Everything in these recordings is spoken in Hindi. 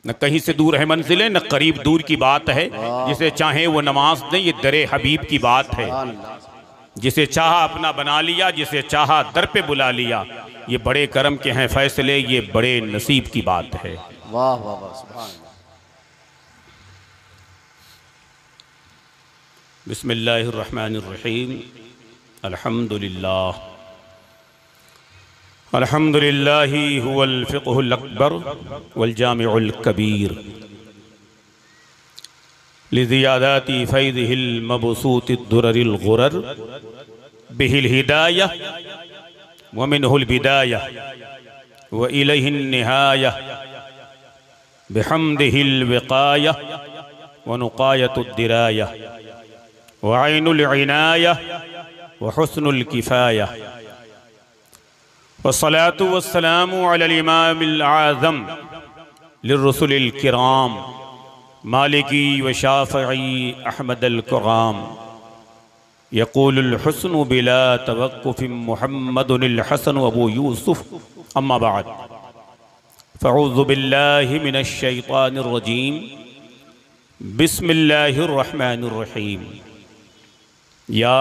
न कहीं से दूर है मंजिलें, न करीब दूर की बात है। जिसे चाहे वो नमाज दे, ये दरे हबीब की बात है। जिसे चाहा अपना बना लिया, जिसे चाहा दर पे बुला लिया। ये बड़े करम के हैं फैसले, ये बड़े नसीब की बात है। वाह वाह वाह, सुभान अल्लाह। बिस्मिल्लाहिर्रहमानिर्रहीम। अल्हम्दुलिल्लाह अल्हम्दुलिल्लाहि हुवल फ़िक़्हुल अकबर वल जामिउल कबीर लिज़ियादाति फ़ैज़िहिल मबसूतिद दुररिल गुरर बिहिल हिदायह व मिनहुल बिदायह व इलैहिन निहायह बिहम्दिहिल विक़ायह व नुक़ायतुद दिरायह व ऐनुल इनायह व हुस्नुल किफ़ायह वस्सलातु वस्सलामु अलल इमामिल आज़म लिर्रुसुलिल किराम मालिकी व शाफ़ई अहमदल कुराम यक़ूलुल हुस्नु बिला तवक्कुफ़िन मुहम्मदुनिल हसन अबू यूसुफ़ अम्मा बाद फ़अऊज़ु बिल्लाहि मिनश शैतानिर रजीम बिस्मिल्लाहिर रहमानिर रहीम। या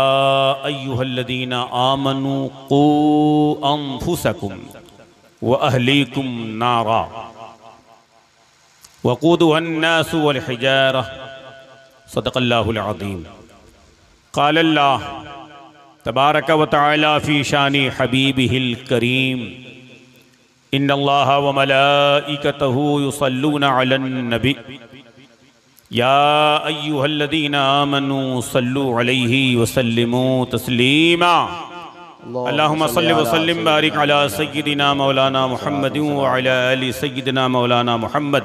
अय्युहल्लज़ीना आमनू क़ू अन्फुसकुम व अहलीकुम नारा वक़ूदुहन्नासु वल हिजारा सदक़ल्लाहुल अज़ीम। क़ालल्लाह तबारक व तआला फ़ी शानि हबीबिहिल करीम इन्नल्लाहा व मलाइकतहु युसल्लूना अलन नबी या अय्युहल्लज़ीना आमनू सल्लु अलैहि वसल्लिमू तस्लीमा। अल्लाहुम्मा सल्लि व सल्लिम बारिक अला सय्यिदिना मौलाना मुहम्मदिन व अला आलि सय्यिदिना मौलाना मुहम्मद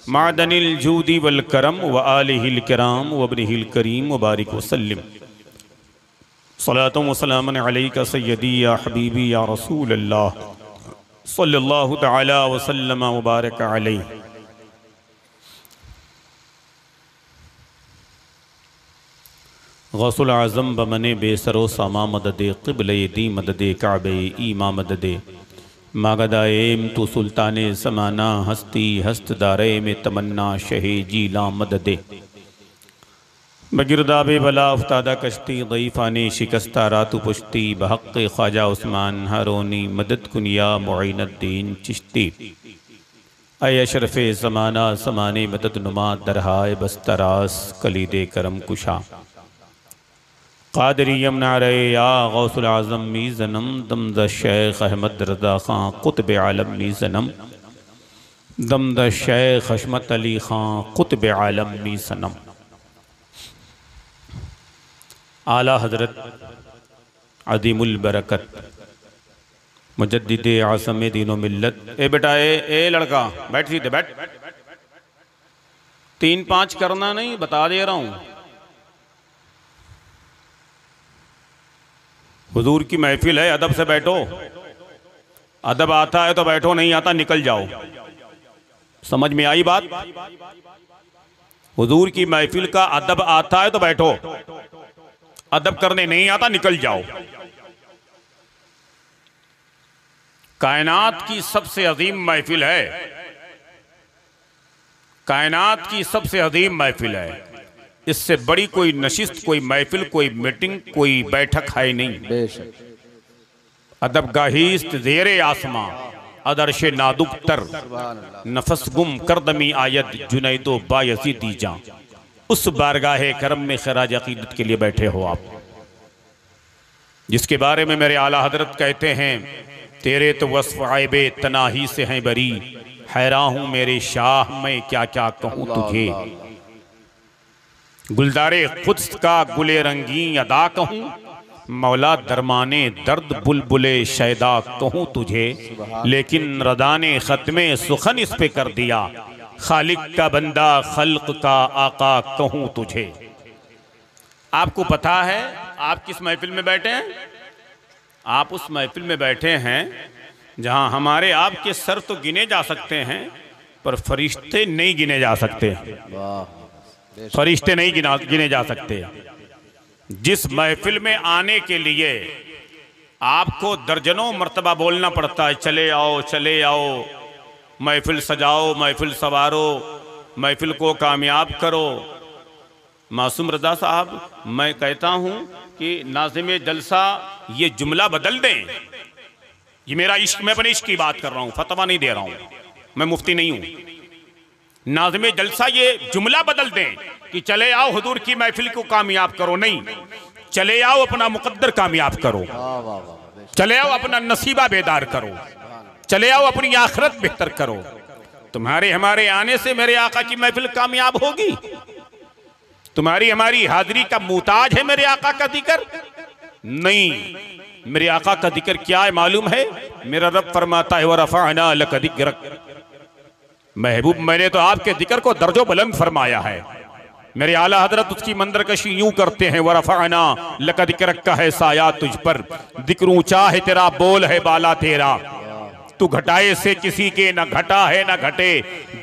मादनिल जूदी वल करम व आलिहिल किराम व इब्निहिल करीम व बारिक व सल्लिम। सलातुन व सलामुन अलैका सय्यदी या हबीबी या रसूल अल्लाह सल्लल्लाहु तआला व सल्लम व बारक अलैहि। गौसुल आज़म बमने बेसरो सामा मददे क़िबले दी मददे काबे ईमा मददे मागदाएम तो सुल्ताने समाना हस्ती हस्त दारे में तमन्ना शहे जीला मददे बगिरदाबे बला उफ्तादा कश्ती ज़ईफ़ाने शिकस्ता रातु पुश्ती बहक़्क़े ख्वाजा उस्मान हारोनी मदद कुनिया मुईनुद्दीन चिश्ती ऐ अशरफ़े ज़माना ज़माने मदद नुमा दरहाए बस्तरास कलीदे करम कुशा क़ादरियम नारे या गौसुल आज़म मीज़नम दमद शेख अहमद रज़ा ख़ां क़ुत्ब आलम मीज़नम दमद शेख हशमत अली ख़ां क़ुत्ब आलम मीज़नम। आला हज़रत अज़ीमुल बरकत मुजद्दिद आसम दीन व मिल्लत। ए बेटा ए लड़का बैठ सीधे बैठ। 3-5 करना नहीं, बता दे रहा हूँ। हुजूर की महफिल है, अदब से बैठो। अदब आता है तो बैठो, नहीं आता निकल जाओ। समझ में आई बात? हुजूर की महफिल का अदब आता है तो बैठो, अदब करने नहीं आता निकल जाओ। कायनात की सबसे अजीम महफिल है, कायनात की सबसे अजीम महफिल है। इससे बड़ी कोई नशिस्त, कोई महफिल, कोई मीटिंग, कोई बैठक है नहीं। बेशक अदब गाहीस्त ज़ेरे आसमां अदरश नादुक तर नफस गुम करदमी आयत जुनैदो बायज़ीदी जां। उस बारगाहे करम में खराज अकीदत के लिए बैठे हो आप, जिसके बारे में मेरे आला हजरत कहते हैं तेरे तो वस्फ़ आइबे तनाही से हैं बरी, हैरान हूँ मेरे शाह मैं क्या क्या कहूँ तुझे। गुलदारे खुद का गुले रंगी अदा कहूँ, मौला दरमाने दर्द बुलबुले शैदा कहूँ तुझे। लेकिन रदाने ख़त्मे सुखन इस पे कर दिया, खालिक का बंदा खल्क का आका कहूँ तुझे। आपको पता है आप किस महफिल में बैठे हैं? आप उस महफिल में बैठे हैं जहाँ हमारे आपके सर तो गिने जा सकते हैं, पर फरिश्ते नहीं गिने जा सकते। फरिश्ते नहीं गिने जा सकते। जिस महफिल में आने के लिए आपको दर्जनों मर्तबा बोलना पड़ता है चले आओ चले आओ, महफिल सजाओ, महफिल सवारो, महफिल को कामयाब करो। मासूम रज़ा साहब, मैं कहता हूँ कि नाज़िम जलसा ये जुमला बदल दें। ये मेरा इश्क, मैं अपने इश्क की बात कर रहा हूँ, फतवा नहीं दे रहा हूँ, मैं मुफ्ती नहीं हूँ। नाज़िम जलसा ये जुमला बदल दें कि चले आओ हुजूर की महफिल को कामयाब करो, नहीं, चले आओ अपना मुकद्दर कामयाब करो, चले आओ अपना नसीबा बेदार करो, चले आओ अपनी आखिरत बेहतर करो। तुम्हारे हमारे आने से मेरे आका की महफिल कामयाब होगी? तुम्हारी हमारी हाजिरी का मुताज है मेरे आका का जिक्र? नहीं, मेरे आका का जिक्र क्या है मालूम है? मेरा रब फरमाता है वरफ़अना लक ज़िक्रक, महबूब मैंने तो आपके जिक्र को दर्जो बुलंद फरमाया है। मेरे आला हजरत उसकी मंदरकशी यूं करते हैं, वरफ़अना लक ज़िक्रक का है साया तुझ पर, जिक्र ऊंचा है तेरा, बोल है बाला तेरा, तू घटाए से किसी के न घटा है न घटे,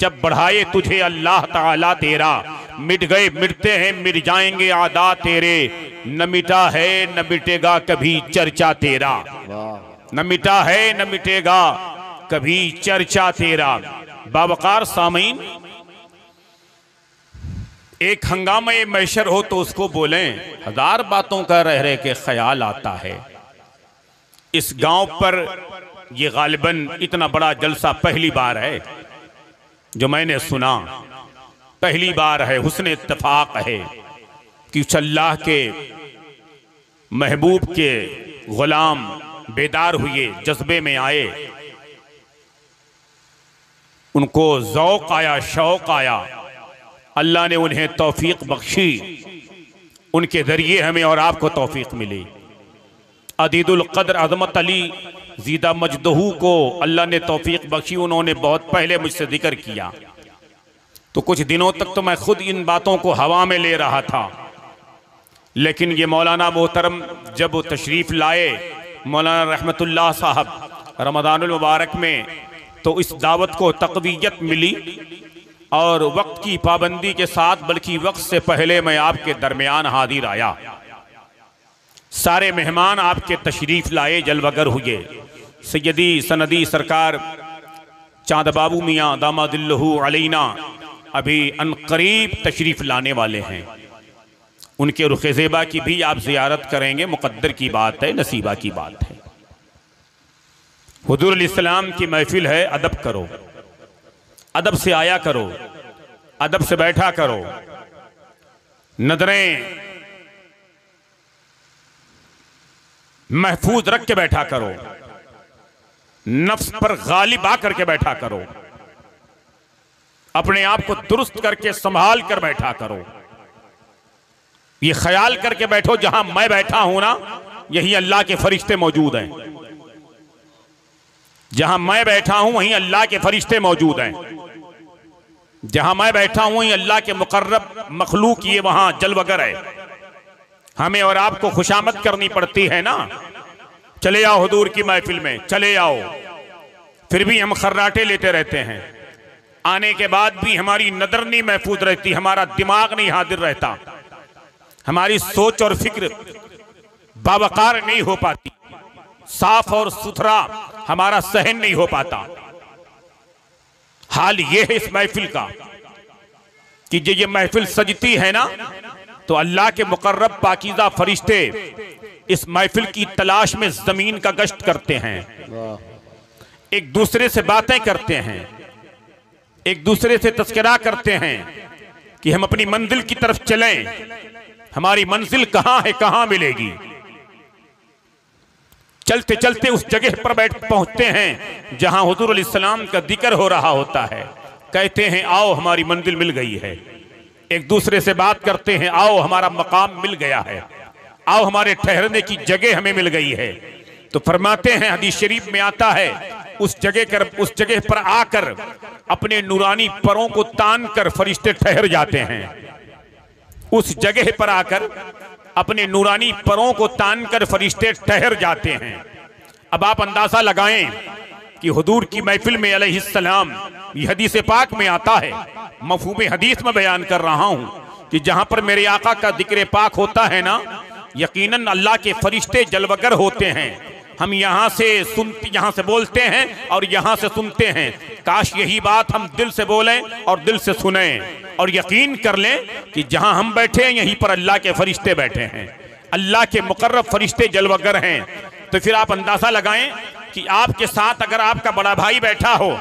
जब बढ़ाए तुझे अल्लाह ताला तेरा, मिट गए मिटते हैं मिट जाएंगे आदा तेरे, न मिटा है न मिटेगा कभी चर्चा तेरा, न मिटा है न मिटेगा कभी चर्चा तेरा। बावकार सामीन, एक हंगामे मैशर हो तो उसको बोलें, हजार बातों का रह रहे के ख्याल आता है। इस गांव पर ये गालिबन इतना बड़ा जलसा पहली बार है जो मैंने सुना, पहली बार है, हुस्न इत्तेफाक है कि उस अल्लाह के महबूब के गुलाम बेदार हुए, जज्बे में आए, उनको ज़ौक़ आया, शौक़ आया, अल्लाह ने उन्हें तौफीक बख्शी, उनके ज़रिए हमें और आपको तौफीक मिली। अदीदुल क़द्र अज़मत अली ज़ीदा मजदहू को अल्लाह ने तौफीक बख्शी, उन्होंने बहुत पहले मुझसे जिक्र किया, तो कुछ दिनों तक तो मैं खुद इन बातों को हवा में ले रहा था, लेकिन ये मौलाना मोहतरम जब वो तशरीफ़ लाए, मौलाना रहमतुल्लाह साहब रमज़ानुल मुबारक में, तो इस दावत को तक़वियत मिली और वक्त की पाबंदी के साथ, बल्कि वक्त से पहले मैं आपके दरमियान हाजिर आया। सारे मेहमान आपके तशरीफ़ लाए, जलवगर हुए। सैयदी सनदी सरकार चाँद बाबू मियाँ दामादिल्लहु अलैना अभी अनकरीब तशरीफ़ लाने वाले हैं, उनके रुख़ ज़ेबा की भी आप ज़ियारत करेंगे, मुक़द्दर की बात है, नसीबा की बात है। हुज़ूर इस्लाम की महफिल है, अदब करो, अदब से आया करो, अदब से बैठा करो, नजरें महफूज रख के बैठा करो, नफ्स पर गालिब आकर के बैठा करो, अपने आप को दुरुस्त करके संभाल कर बैठा करो। ये ख्याल करके बैठो, जहां मैं बैठा हूं ना, यही अल्लाह के फरिश्ते मौजूद हैं। जहां मैं बैठा हूं वहीं अल्लाह के फरिश्ते मौजूद हैं। जहां मैं बैठा हूं वहीं अल्लाह के मुकर्रब मखलूक ये वहां जलवगर है। हमें और आपको खुशामद करनी पड़ती है ना, चले आओ हुजूर की महफिल में, चले आओ, फिर भी हम खर्राटे लेते रहते हैं। आने के बाद भी हमारी नजर नहीं महफूज रहती, हमारा दिमाग नहीं हाजिर रहता, हमारी सोच और फिक्र बावकार नहीं हो पाती, साफ और सुथरा हमारा सहन नहीं हो पाता। हाल ये है इस महफिल का कि ये महफिल सजती है ना, तो अल्लाह के मुकर्रब पाकीज़ा फरिश्ते इस महफिल की तलाश में जमीन का गश्त करते हैं, एक दूसरे से बातें करते हैं, एक दूसरे से तस्करा करते हैं कि हम अपनी मंजिल की तरफ चलें, हमारी मंजिल कहां है, कहां मिलेगी। चलते चलते उस जगह पर पहुंचते हैं जहां हुजूर अलैहिस्सलाम का जिक्र हो रहा होता है, कहते हैं आओ हमारी मंजिल मिल गई है। एक दूसरे से बात करते हैं, आओ हमारा मकाम मिल गया है, आओ हमारे ठहरने की जगह हमें मिल गई है। तो फरमाते हैं, हदीस शरीफ में आता है, उस जगह पर आकर अपने नूरानी परों को तान कर फरिश्ते ठहर जाते हैं। उस जगह पर आकर अपने नूरानी परों को तान कर फरिश्ते ठहर जाते हैं। अब आप अंदाजा लगाएं कि हुजूर की महफिल में अलैहिस्सलाम, ये हदीस पाक में आता है, मफहूम हदीस में बयान कर रहा हूं कि जहां पर मेरे आका का जिक्र पाक होता है ना, यकीनन अल्लाह के फरिश्ते जलवगर होते हैं, हम यहाँ से बोलते हैं और यहाँ से सुनते हैं। काश यही बात हम दिल से बोलें और दिल से सुने और यकीन कर लें कि जहाँ हम बैठे हैं यहीं पर अल्लाह के फरिश्ते बैठे हैं, अल्लाह के मुकर्रब फरिश्ते जलवगर हैं। तो फिर आप अंदाज़ा लगाएं कि आपके साथ अगर आपका बड़ा भाई बैठा हो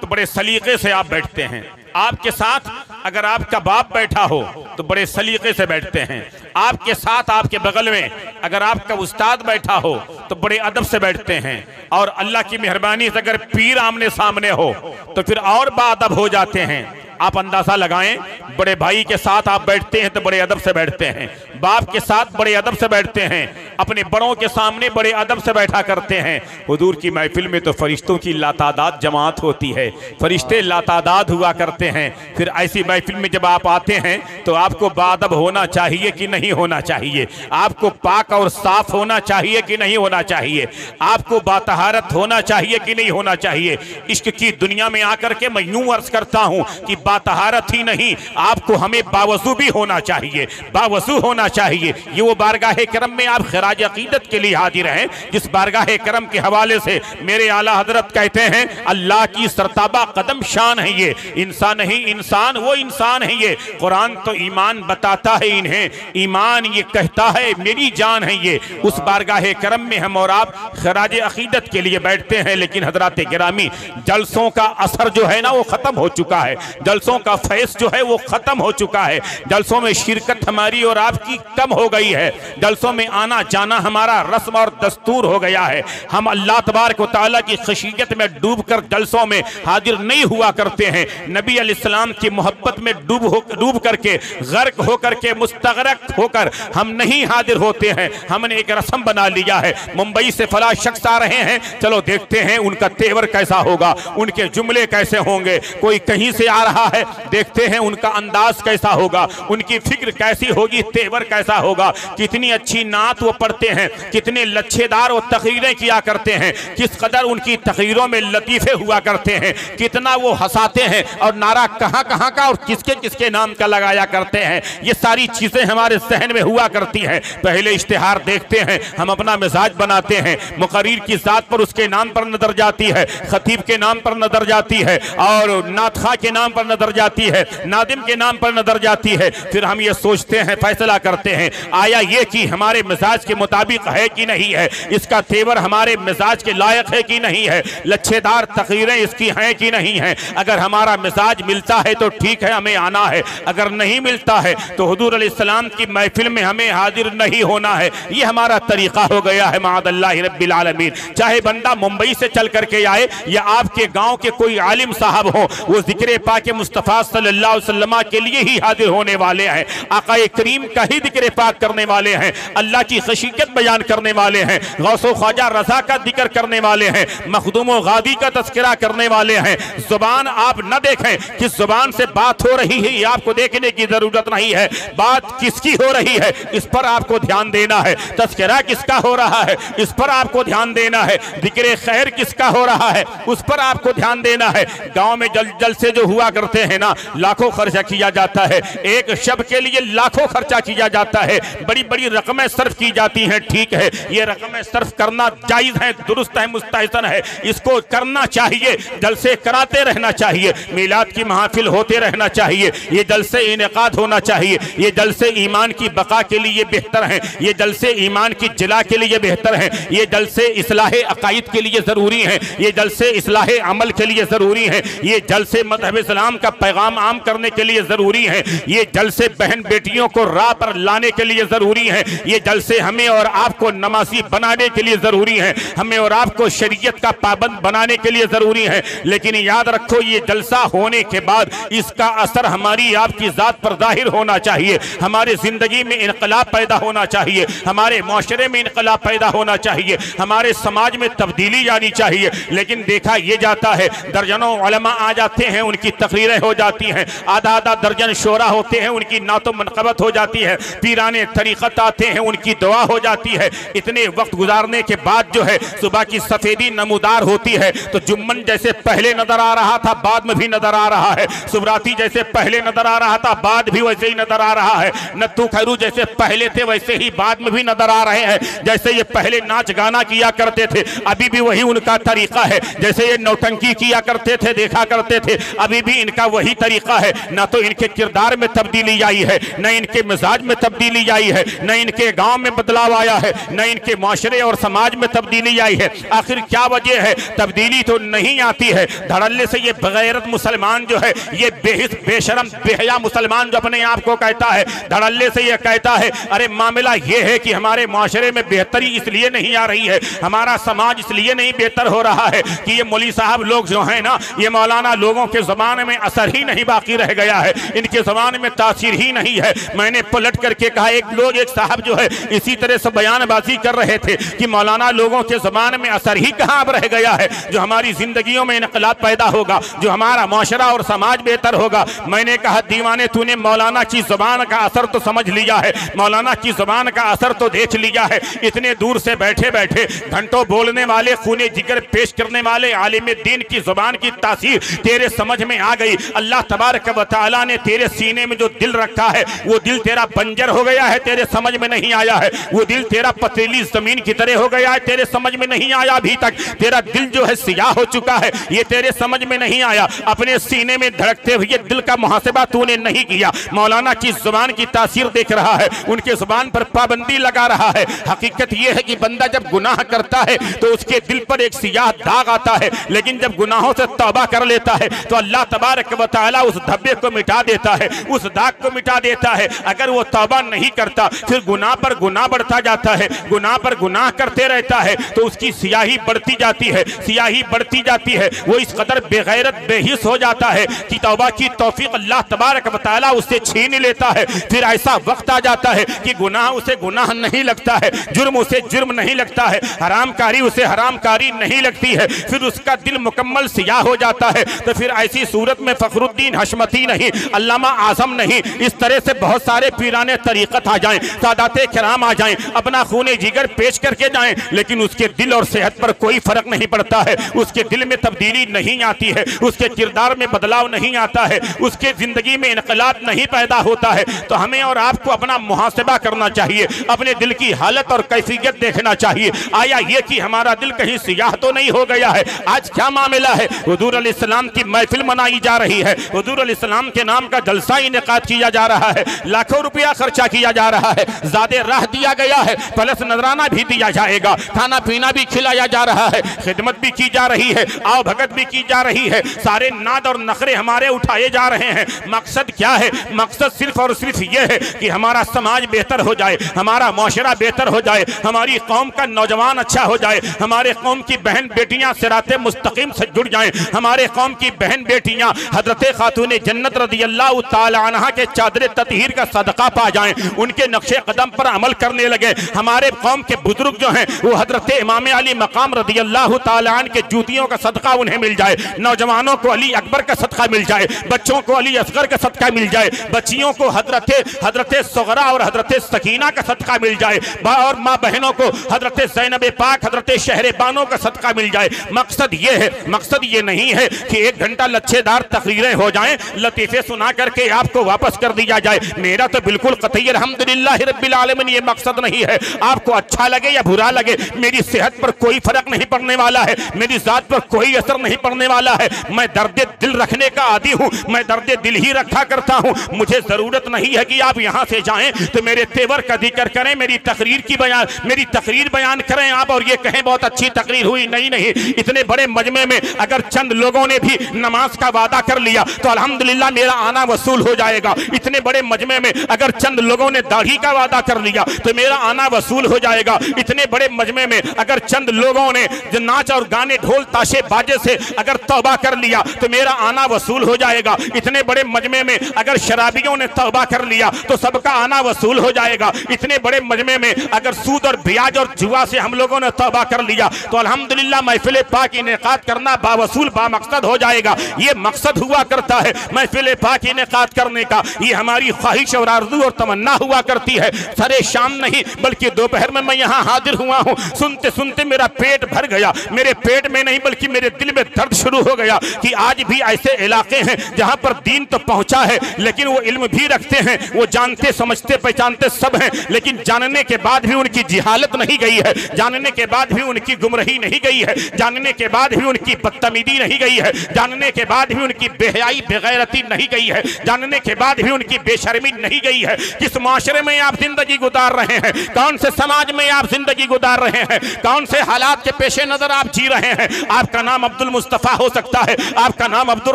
तो बड़े सलीके से आप बैठते हैं, आपके साथ अगर आपका बाप बैठा हो तो बड़े सलीके से बैठते हैं, आपके साथ आपके बगल में अगर आपका उस्ताद बैठा हो तो बड़े अदब से बैठते हैं, और अल्लाह की मेहरबानी से अगर पीर आमने सामने हो तो फिर और बाअदब हो जाते हैं। आप अंदाज़ा लगाएं, बड़े भाई के साथ आप बैठते हैं तो बड़े अदब से बैठते हैं, बाप के साथ बड़े अदब से बैठते हैं, अपने बड़ों के सामने बड़े अदब से बैठा करते हैं। हुजूर की महफिल में तो फरिश्तों की लातादाद जमात होती है, फरिश्ते लातादाद हुआ करते हैं। फिर ऐसी महफिल में जब आप आते हैं तो आपको बाअदब होना चाहिए कि नहीं होना चाहिए? आपको पाक और साफ होना चाहिए कि नहीं होना चाहिए? आपको बातहारत होना चाहिए कि नहीं होना चाहिए? इश्क की दुनिया में आकर के मैं यूं अर्ज करता हूं कि बातहारत ही नहीं, आपको हमें बावजू भी होना चाहिए, बावजू होना चाहिए। ये वो बारगाह करम में आप खराज अकीदत के लिए हाजिर हैं, जिस बारगाह करम के हवाले से मेरे आला हजरत कहते हैं अल्लाह की सरताबा कदम शान है ये, इंसान नहीं इंसान वो इंसान है ये। कुरान तो ईमान बताता है इन्हें, ईमान ये कहता है मेरी जान है ये। उस बारगाह करम में हम और आप खराज अकीदत के लिए बैठते हैं। लेकिन हजरात गिरामी, जलसों का असर जो है ना वो खत्म हो चुका है, जलसों का फैस जो है वो खत्म हो चुका है, जलसों में शिरकत हमारी और आपकी कम हो गई है, जलसों में आना जाना हमारा रस्म और दस्तूर हो गया है। हम अल्लाह तबारक व तआला की खशियत में डूबकर जलसों में हाजिर नहीं हुआ करते हैं। नबी अलैहिस्सलाम की मोहब्बत में डूब करके गर्क होकर के मुस्तगरक होकर हम नहीं हाजिर होते हैं। हमने एक रस्म बना लिया है, मुंबई से फला शख्स आ रहे हैं, चलो देखते हैं उनका तेवर कैसा होगा, उनके जुमले कैसे होंगे। कोई कहीं से आ रहा है, देखते हैं उनका अंदाज कैसा होगा, उनकी फिक्र कैसी होगी, तेवर कैसा होगा, कितनी अच्छी नात वो पढ़ते हैं, कितने लच्छेदार वो तकरीरें किया करते हैं, किस कदर उनकी तकरीरों में लतीफ़े हुआ करते हैं, कितना वो हंसाते हैं और नारा कहाँ कहाँ का और किसके किसके नाम का लगाया करते हैं। ये सारी चीज़ें हमारे जहन में हुआ करती हैं। पहले इश्तिहार देखते हैं, हम अपना मिजाज बनाते हैं, मुकर्रिर की ज़ात पर उसके नाम पर नजर जाती है, खतीब के नाम पर नजर जाती है, और नातखा के नाम पर नजर जाती है, नादिम के नाम पर नजर जाती है। फिर हम ये सोचते हैं, फैसला करते हैं, आया ये कि हमारे मिजाज के मुताबिक है कि नहीं है, इसका तेवर हमारे मिजाज के लायक है कि नहीं है, लच्छेदार तकरीरें इसकी हैं कि नहीं है। अगर हमारा मिजाज मिलता है तो ठीक है, हमें आना है, अगर नहीं मिलता है तो हुजूर अलैहिस्सलाम की महफिल में हमें हाजिर नहीं होना है। ये हमारा तरीका हो गया है माअदल्लाहि रब्बिल आलमीन। चाहे बंदा मुंबई से चल करके आए या आपके गांव के कोई आलिम साहब हो, वो जिक्र पाक मुस्तफ़ा सल्लल्लाहु अलैहि वसल्लम के लिए ही हाजिर होने वाले हैं, आका करीम का ही जिक्र पाक करने वाले हैं, अल्लाह की खशीयत बयान करने वाले हैं, गौसो ख्वाजा रज़ा का जिक्र करने वाले हैं, मखदूम व गादी का तज़किरा करने वाले हैं। जुबान आप न देखें, किस जुबान से बात हो रही है ये आपको देखने की जरूरत नहीं है, बात किसकी हो रही है इस पर आपको ध्यान देना है, तज़किरा किसका हो रहा है इस पर आपको ध्यान देना है, जिक्र खैर किसका हो रहा है उस पर आपको ध्यान देना है। गांव में जलसे जो हुआ करते हैं ना, लाखों खर्चा किया जाता है, एक शब के लिए लाखों खर्चा किया जाता है, बड़ी बड़ी रकमें सर्फ की जाती हैं, ठीक है, ये रकमें सर्फ करना जायज़ है, दुरुस्त है, मुस्तहसन है, इसको करना चाहिए, जलसे कराते रहना चाहिए, मीलाद की महफिल होते रहना चाहिए, ये जलसे इनेकाद होना चाहिए, ये जलसे ईमान की बका के लिए बेहतर हैं, ये जलसे ईमान की जिला के लिए बेहतर हैं, ये जलसे इस्लाह अकायद के लिए ज़रूरी हैं, ये जलसे इस्लाह अमल के लिए ज़रूरी हैं, ये जलसे मज़हब इस्लाम का पैगाम आम करने के लिए ज़रूरी हैं, ये जलसे बहन बेटियों को राह पर लाने के लिए ज़रूरी हैं, ये जलसे हमें और आपको नमाजी बनाने के लिए ज़रूरी हैं, हमें और आपको शरीयत का पाबंद बनाने के लिए ज़रूरी है। लेकिन याद रखो, ये जलसा होने के बाद इसका असर हमारी आपकी ज़ात पर जाहिर होना चाहिए, हमारे ज़िंदगी में इनकलाब पैदा होना चाहिए, हमारे माशरे में इनकलाब पैदा होना चाहिए, हमारे समाज में तब्दीली आनी चाहिए। लेकिन देखा ये जाता है, दर्जनों उलमा आ जाते हैं, उनकी तकरीर तकरीरें हो जाती हैं, आधा आधा दर्जन शोरा होते हैं, उनकी नातो मनक़बत हो जाती है, पीराने तरीक़त आते हैं, उनकी दुआ हो जाती है। इतने वक्त गुजारने के बाद जो है सुबह की सफ़ेदी नमूदार होती है। तो जुम्मन जैसे पहले नजर आ रहा था बाद में भी नजर आ रहा है, सुबराती जैसे पहले नजर आ रहा था बाद भी वैसे ही नजर आ रहा है, नत्थू खैरू जैसे पहले थे वैसे ही बाद में भी नजर आ रहे हैं। जैसे ये पहले नाच गाना किया करते थे अभी भी वही उनका तरीका है, जैसे ये नौटंकी किया करते थे देखा करते थे अभी भी इनका वही तरीका है। ना तो इनके किरदार में तब्दीली आई है, न इनके मिजाज में तब्दीली आई है, न इनके गांव में बदलाव आया है, न इनके माशरे और समाज में तब्दीली आई है। आखिर क्या वजह है? तब्दीली तो नहीं आती है। धड़ल्ले से ये बगैरत मुसलमान जो है, ये बेहिस बेशरम बेहया मुसलमान जो अपने आप को कहता है, धड़ल्ले से ये कहता है अरे मामला ये है कि हमारे माशरे में बेहतरी इसलिए नहीं आ रही है, हमारा समाज इसलिए नहीं बेहतर हो रहा है कि ये मौलवी साहब लोग जो है ना, ये मौलाना लोगों के ज़माने में असर ही नहीं बाकी रह गया है, इनके ज़माने में तासीर ही नहीं है। मैंने पलट करके कहा, एक साहब जो है इसी तरह से बयानबाजी कर रहे थे कि मौलाना लोगों के ज़माने में असर ही कहाँ अब रह गया है, जो हमारी जिंदगियों में इनकलाब पैदा होगा, जो हमारा माशरा और समाज बेहतर होगा। मैंने कहा दीवाने तूने मौलाना की ज़बान का असर तो समझ लिया है, मौलाना की ज़बान का असर तो देख लिया है। इतने दूर से बैठे बैठे घंटों बोलने वाले, खूने जिगर पेश करने वाले आलिम दीन की ज़बान की तासीर तेरे समझ में आ गई। अल्लाह तबारक व तआला ने तेरे सीने में जो दिल रखा है वो दिल तेरा बंजर हो गया है, तेरे समझ में नहीं आया है। वो दिल तेरा पथरीली जमीन की तरह हो गया है, तेरे समझ में नहीं आया। अभी तक तेरा दिल जो है सियाह हो चुका है, ये तेरे समझ में नहीं आया। अपने सीने में धड़कते हुए दिल का मुहासबा तूने नहीं किया। मौलाना की जुबान की तासीर देख रहा है, उनके जुबान पर पाबंदी लगा रहा है। हकीकत यह है कि बंदा जब गुनाह करता है तो उसके दिल पर एक सियाह दाग आता है, लेकिन जब गुनाहों से तौबा कर लेता है तो अल्लाह तबारक व तआला उस धब्बे को मिटा देता है, उस दाग को मिटा देता है। अगर वो तौबा नहीं करता फिर गुनाह पर गुनाह बढ़ता जाता है, गुनाह पर गुनाह करते रहता है तो उसकी सियाही बढ़ती जाती है, सियाही बढ़ती जाती है। वो इस कदर बेगैरत बेहिस हो जाता है कि तौबा की तौफीक अल्लाह तबारक व तआला उससे छीन लेता है। फिर ऐसा वक्त आ जाता है कि गुनाह उसे गुनाह नहीं लगता है, जुर्म उसे जुर्म नहीं लगता है, हरामकारी उसे हरामकारी नहीं लगती है। फिर उसका दिल मुकम्मल सियाह हो जाता है। तो फिर ऐसी सूरत में फखरुद्दीन हशमती नहीं, अल्लामा आजम नहीं, इस तरह से बहुत सारे पीराने तरीक़त आ जाएं, सादाते किराम आ जाएं, अपना खूने जिगर पेश करके जाएं, लेकिन उसके दिल और सेहत पर कोई फर्क नहीं पड़ता है। उसके दिल में तब्दीली नहीं आती है, उसके किरदार में बदलाव नहीं आता है, उसके जिंदगी में इनकलाब नहीं पैदा होता है। तो हमें और आपको अपना मुहासबा करना चाहिए, अपने दिल की हालत और कैफियत देखना चाहिए। आया ये कि हमारा दिल कहीं सियाह तो नहीं हो गया है। आज क्या मामला है? हुजूर अलैहिस्सलाम की महफिल मनाई जा रही है, हुजूर अलैहिस्सलाम के नाम का जलसा इनेकाद किया जा रहा है, लाखों रुपया खर्चा किया जा रहा है, ज़्यादा राह दिया गया है, प्लस नजराना भी दिया जाएगा, खाना पीना भी खिलाया जा रहा है, खिदमत भी की जा रही है, आओ भगत भी की जा रही है, सारे नाद और नखरे हमारे उठाए जा रहे हैं। मकसद क्या है? मकसद सिर्फ और सिर्फ यह है कि हमारा समाज बेहतर हो जाए, हमारा माशरा बेहतर हो जाए, हमारी कौम का नौजवान अच्छा हो जाए, हमारे कौम की बहन बेटियां सिराते मुस्तकीम से जुड़ जाएं, हमारे कौम की बहन बेटियां हजरत खातून जन्नत रज़ियल्लाहु ताला अन्हा के चादर ततहीर का सदका पा जाएं, उनके नक्शे कदम पर अमल करने लगे। हमारे कौम के बुजुर्ग जो हैं वो हजरत इमाम अली मकाम रज़ियल्लाहु ताला अन्हु के जूतियों का सदका उन्हें मिल जाए, नौजवानों को अली अकबर का सदका मिल जाए, बच्चों को अली असगर का सदका मिल जाए, बच्चियों को हजरत सगरा और हजरत सकीना का सदका मिल जाए, और माँ बहनों को हजरत ज़ैनब पाक हजरत शहर बानो का सदका मिल जाए। मकसद ये है, मकसद ये नहीं है कि 1 घंटा लच्छेदार तकरीरें हो जाएं, लतीफ़े सुना करके आपको वापस कर दिया जाए। मेरा तो बिल्कुल कतई अल्हम्दुलिल्लाह रब्बिल आलमीन ये मकसद नहीं है। आपको अच्छा लगे या बुरा लगे, मेरी सेहत पर कोई फर्क नहीं पड़ने वाला है, मेरी जात पर कोई असर नहीं पड़ने वाला है। मैं दर्द दिल रखने का आदी हूँ, मैं दर्द दिल ही रखा करता हूँ। मुझे जरूरत नहीं है कि आप यहाँ से जाएं तो मेरे तेवर का जिक्र करें, मेरी तकरीर बयान करें आप और ये कहें बहुत अच्छी तकरीर हुई। नहीं नहीं, इतने बड़े मजमे में अगर चंद लोगों ने भी नमाज का वादा कर लिया तो अल्हम्दुलिल्लाह मेरा आना वसूल हो जाएगा। इतने बड़े मजमे में अगर चंद लोगों ने दाढ़ी का वादा कर लिया तो मेरा आना वसूल हो जाएगा। इतने बड़े मजमे में अगर चंद लोगों ने नाच और गाने ढोल ताशे बाजे से अगर तौबा कर लिया तो मेरा आना वसूल हो जाएगा। इतने बड़े मजमे में अगर शराबियों ने तौबा कर लिया तो सबका आना वसूल हो जाएगा। इतने बड़े मजमे में अगर सूद और ब्याज और जुआ से हम लोगों ने तौबा कर लिया तो अल्हम्दुलिल्लाह महफिल पाक इनेकाद करना बावसूल बामकसद हो जाएगा। ये मकसद मकसद हुआ करता है महफिल पाक इनेकाद करने का, ये हमारी ख्वाहिश और आरज़ू और तमन्ना हुआ करती है। सरे शाम नहीं बल्कि दोपहर में मैं यहाँ हाजिर हुआ हूँ, सुनते सुनते मेरा पेट भर गया। मेरे पेट में नहीं बल्कि मेरे दिल में दर्द शुरू हो गया कि आज भी ऐसे इलाके हैं जहाँ पर दीन तो पहुँचा है लेकिन वो इल्म भी रखते हैं, वो जानते समझते पहचानते सब हैं, लेकिन जानने के बाद भी उनकी जिहालत नहीं गई है, जानने के बाद भी उनकी गुमराही नहीं गई है, जानने के बाद भी उनकी बदतमीजी नहीं गई है, जानने के बाद भी उनकी बेहयाई बेगैरती नहीं गई है, जानने के बाद भी उनकी बेशर्मी नहीं गई है। किस माशरे में आप जिंदगी गुजार रहे हैं, कौन से समाज में आप जिंदगी गुजार रहे हैं, कौन से हालात के पेशे नजर आप जी रहे हैं। आपका नाम अब्दुल मुस्तफा हो सकता है, आपका नाम अब्दुल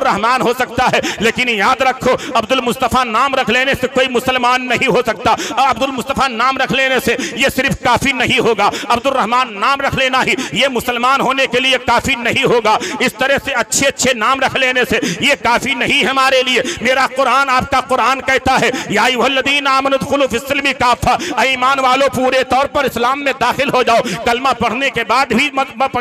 रहमान हो सकता है, लेकिन याद रखो अब्दुल मुस्तफा नाम रख लेने से कोई मुसलमान नहीं हो सकता। अब्दुल मुस्तफा नाम रख लेने से यह सिर्फ काफी नहीं होगा, अब्दुल रहमान नाम रख लेना ही यह मुसलमान होने के लिए काफी नहीं होगा। इस तरह से अच्छे अच्छे नाम रख लेने से यह काफी नहीं है हमारे लिए। मेरा कुरान आपका कुरान कहता है या अय्युहल्लज़ीना आमनू उदखुलू फिस्सिल्मी काफ़ा, ईमान वालों पूरे तौर पर इस्लाम में दाखिल हो जाओ। कलमा पढ़ने के बाद भी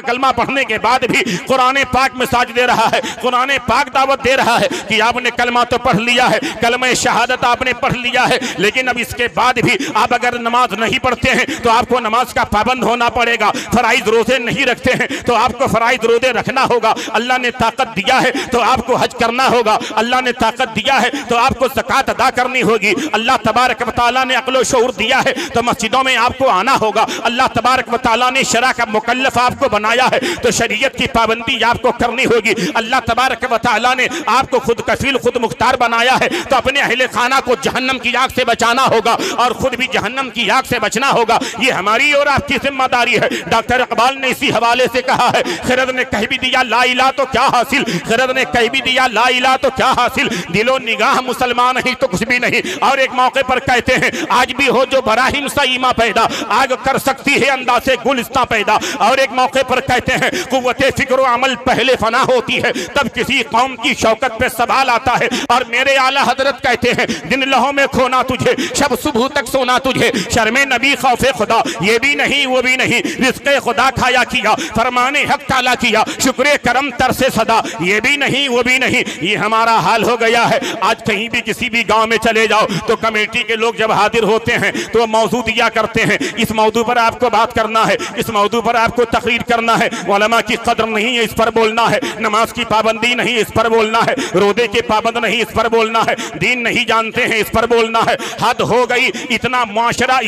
कलमा पढ़ने के बाद भी कुरान पाक मिसाज दे रहा है, कुरान पाक दावत दे रहा है कि आपने कलमा तो पढ़ लिया है, कलमा शहादत आपने पढ़ लिया है, लेकिन अब इसके बाद भी आप अगर नमाज नहीं पढ़ते हैं तो आपको नमाज का पाबंद होना पड़ेगा। फराइज रोजे नहीं रखते हैं तो आपको फराइज रोजे रखना होगा। अल्लाह ने ताकत दिया है तो आपको हज करना होगा, अल्लाह ने ताकत दिया है तो आपको ज़कात अदा करनी होगी। अल्लाह तबारक व तआला ने अक्ल व शऊर दिया है तो मस्जिदों में आपको आना होगा। अल्लाह तबारक व तआला ने शरा का मुकल्लफ आपको बनाया है तो शरीयत की पाबंदी आपको करनी होगी। अल्लाह तबारक व तआला ने आपको खुद कफील खुद मुख्तार बनाया है तो अपने अहले खाना को जहन्नम की आग से बचाना होगा और खुद भी जहन्नम की आग से बचना होगा। ये हमारी और आपकी जिम्मेदारी है। डॉक्टर इकबाल ने इसी हवाले से कहा है, खिरद ने कह भी दिया ला इला तो क्या हासिल, खिरद ने कह भी दिया ला इला तो क्या हासिल, दिलो निगाह मुसलमान ही तो कुछ भी नहीं। और एक मौके पर कहते हैं आज भी हो जो बराहिम सा ईमा पैदा, आग कर सकती है अंदाज़े गुलिस्तां पैदा। और एक मौके पर कहते हैं कुव्वते फिक्र अमल पहले फना होती है तब किसी कौम की शौकत पे सवाल आता है। और मेरे आला हजरत कहते हैं दिन लहो में खोना तुझे, शब सुबह तक सोना तुझे, शर्मे नबी खौफे खुदा ये भी नहीं वो भी नहीं, रिज़्क़े खुदा खाया किया फरमाने हक ताला किया, शुक्र करम तर से सदा ये भी नहीं वो भी नहीं। ये हमारा हाल हो गया है। आज कहीं भी किसी भी गांव में चले जाओ तो कमेटी के लोग जब हाजिर होते हैं तो मौजू दिया करते हैं, इस मौजू पर आपको बात करना है, इस मौजू पर आपको तकरीर करना है, उलमा की कदर नहीं है इस पर बोलना है, नमाज की पाबंदी नहीं इस पर बोलना है, रोजे के पाबंद नहीं इस पर बोलना है, दीन नहीं जानते हैं इस पर बोलना है। हद हो गई, इतना मुआशरा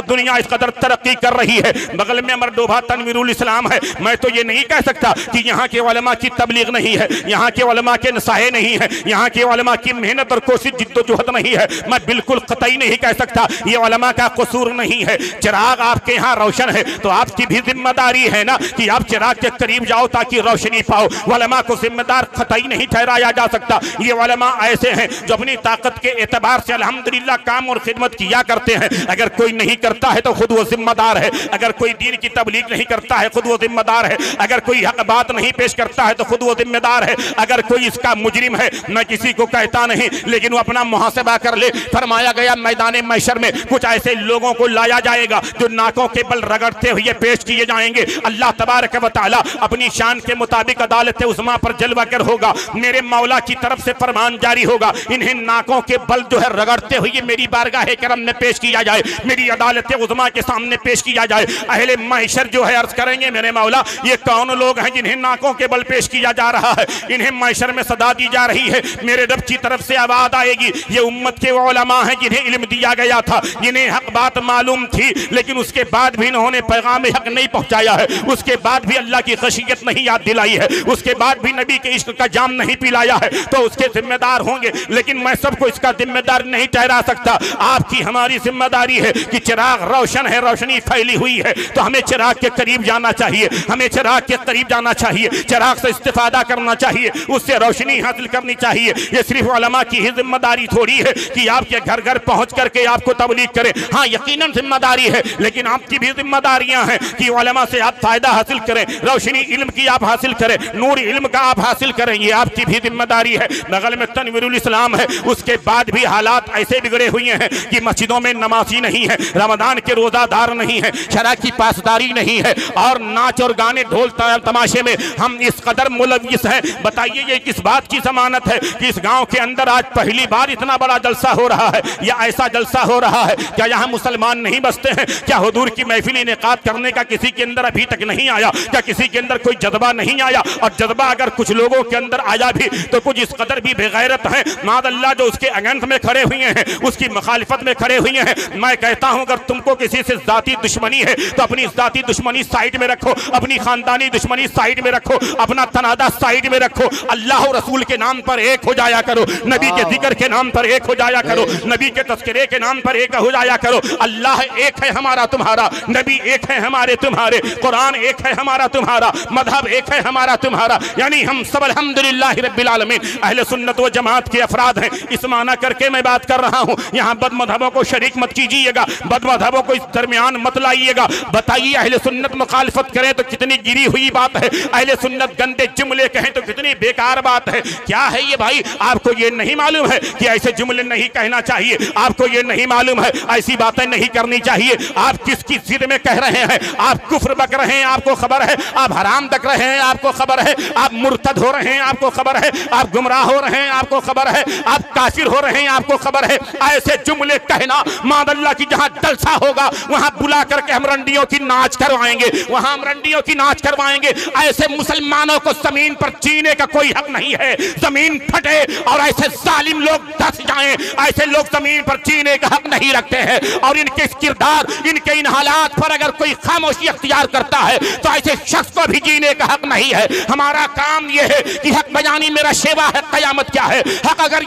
दुनिया इस कदर तरक्की कर रही है। बगल में मरडोभा तनवीरुल इस्लाम है, मैं तो ये नहीं कह सकता कि यहाँ के उलमा की तबलीग नहीं है, यहाँ के उलमा के नसाहे नहीं है, यहाँ के उलमा की मेहनत और कोशिश जिद्दोजहद नहीं है, मैं बिल्कुल कतई नहीं कह सकता ये उलमा का कसूर नहीं है। चिराग आपके यहाँ रोशन है तो आपकी भी जिम्मेदारी है ना कि आप चिराग के करीब जाओ ताकि रोशनी पाओ। उलमा को जिम्मेदार कतई नहीं ठहराया जा सकता। ये उलमा ऐसे हैं जो अपनी ताकत के एतबार से अल्हम्दुलिल्लाह काम और खिदमत किया करते हैं। अगर कोई नहीं करता है तो खुद वो जिम्मेदार है, अगर कोई दीन की तबलीग नहीं करता है खुद वो जिम्मेदार है, अगर कोई हक बात नहीं पेश करता है तो खुद वो जिम्मेदार है, अगर कोई इसका मुजरिम है मैं किसी को कहता नहीं लेकिन वो अपना मुहासबा कर ले। फरमाया गया मैदान महशर में कुछ ऐसे लोगों को लाया जाएगा जो नाकों के बल रगड़ते हुए पेश किए जाएंगे। अल्लाह तबारक व तआला अपनी शान के मुताबिक अदालत उज़्मा पर जलवा कर होगा, मेरे मौला की तरफ से फरमान जारी होगा इन्हें नाकों के बल जो है रगड़ते हुए मेरी बारगाह करम में पेश किया जाए, मेरी अदालत उज़्मा के सामने पेश किया जाए। अहले महशर जो है अर्ज करेंगे मेरे मौला ये कौन लोग हैं जिन्हें नाकों के बल पेश किया जा रहा है, इन्हें महशर में सदा दी जा रही है। मेरे रब की तरफ से आवाज़ आएगी ये उम्मत के उलमा हैं जिन्हें इल्म दिया गया था, जिन्हें हक बात मालूम थी लेकिन उसके बाद भी इन्होंने पैगाम हक नहीं पहुंचाया है, उसके बाद भी अल्लाह की खशियत नहीं याद दिलाई है, उसके बाद भी नबी के इश्क का जाम नहीं पिलाया है तो उसके जिम्मेदार होंगे। लेकिन मैं सबको इसका जिम्मेदार नहीं ठहरा सकता। आपकी हमारी जिम्मेदारी है कि चिराग रोशन है, रोशनी फैली हुई है तो हमें चिराग के करीब जाना चाहिए, हमें चिराग के करीब जाना चाहिए, चिराग से इस्तिफादा करना चाहिए, उससे रोशनी हासिल करनी चाहिए। ये सिर्फ उलमा की ही जिम्मेदारी थोड़ी है कि आपके घर घर पहुंच करके आपको तबलीग करें। हाँ यकीनन जिम्मेदारी है लेकिन आपकी भी जिम्मेदारियां हैं कि उलमा से आप फायदा हासिल करें, रोशनी इल्म की आप हासिल करें, नूर इल्म का आप हासिल करें, ये आपकी भी जिम्मेदारी है। बगल में तनवीरुल इस्लाम है, उसके बाद भी हालात ऐसे बिगड़े हुए हैं कि मस्जिदों में नमाजी नहीं है, रमजान के रोजादार नहीं है, शरा की पासदारी नहीं है और नाच और गाने ढोल तमाशे में हम इस कदर मुलव्विस हैं। बताइए ये किस बात की जमानत है कि इस गांव के अंदर आज पहली बार इतना बड़ा जलसा हो रहा है या ऐसा जलसा हो रहा है? क्या यहाँ मुसलमान नहीं बसते हैं? क्या हुजूर की महफिल इनेकाद करने का किसी के अंदर अभी तक नहीं आया? क्या किसी के अंदर कोई जज्बा नहीं आया? और जज्बा अगर कुछ लोगों के अंदर आया भी तो कुछ इस कदर भी बेगैरत है मादअल्लाह जो उसके अगेंस्ट में खड़े हुए हैं, उसकी मुखालिफत में खड़े हुए हैं। मैं कहता हूं अगर तुमको किसी से जाती दुश्मनी है तो अपनी जाती दुश्मनी साइड में रखो, अपनी खानदानी दुश्मनी साइड में रखो, अपना तनादा साइड में रखो। अल्लाह और रसूल के नाम पर एक हो जाया करो, नबी के जिक्र के नाम पर एक हो जाया करो, नबी के तज़किरे के नाम पर एक हो जाया करो। अल्लाह एक है हमारा तुम्हारा, नबी एक है हमारे तुम्हारे, कुरान एक है हमारा तुम्हारा, मजहब एक है हमारा तुम्हारा, यानी हम सब अल्हम्दुलिल्लाह रब्बिल आलमीन अहले सुन्नत व जमात के अफराद हैं। इस माना करके मैं बात कर रहा हूँ, यहाँ बदमज़हबों को शरीक मत कीजिएगा, बदमज़हबों को इस दरमियान मत लाइएगा। बताइए अहले सुन्नत मुखालिफत करें तो कितनी गिरी हुई बात है, अहले सुन्नत गंदे जुमले कहें तो कितनी बेकार बात है। क्या है ये भाई? आपको ये नहीं मालूम है कि ऐसे जुमले नहीं कहना चाहिए? आपको ये नहीं मालूम है ऐसी बातें नहीं करनी चाहिए? आप किसकी जिद में कह रहे हैं? आप कुफ्र बक रहे हैं, आपको खबर है, आप हराम बक रहे हैं, आपको खबर है, आप मुर्तद हो रहे हैं, आपको खबर है, आप गुमराह हो रहे हैं, आपको खबर है, आप काफिर हो रहे हैं, आपको खबर है। ऐसे जुमले कहना मादअल्लाह की जहां जलसा होगा वहां बुला करके हम रंडियों की नाच करवाएंगे, वहां हम रंडियों की नाच करवाएंगे। ऐसे मुसलमानों को जमीन पर जीने का कोई हक नहीं है। जमीन फटे और ऐसे जालिम लोग धस जाएं, ऐसे लोग जमीन पर जीने का हक नहीं रखते हैं। और इनके इस किरदार, इनके इन हालात पर अगर कोई खामोशी अख्तियार करता है तो ऐसे शख्स को भी जीने का हक नहीं है। हमारा काम यह है कि हक बयानी मेरा शेवा है, कयामत क्या है? हक अगर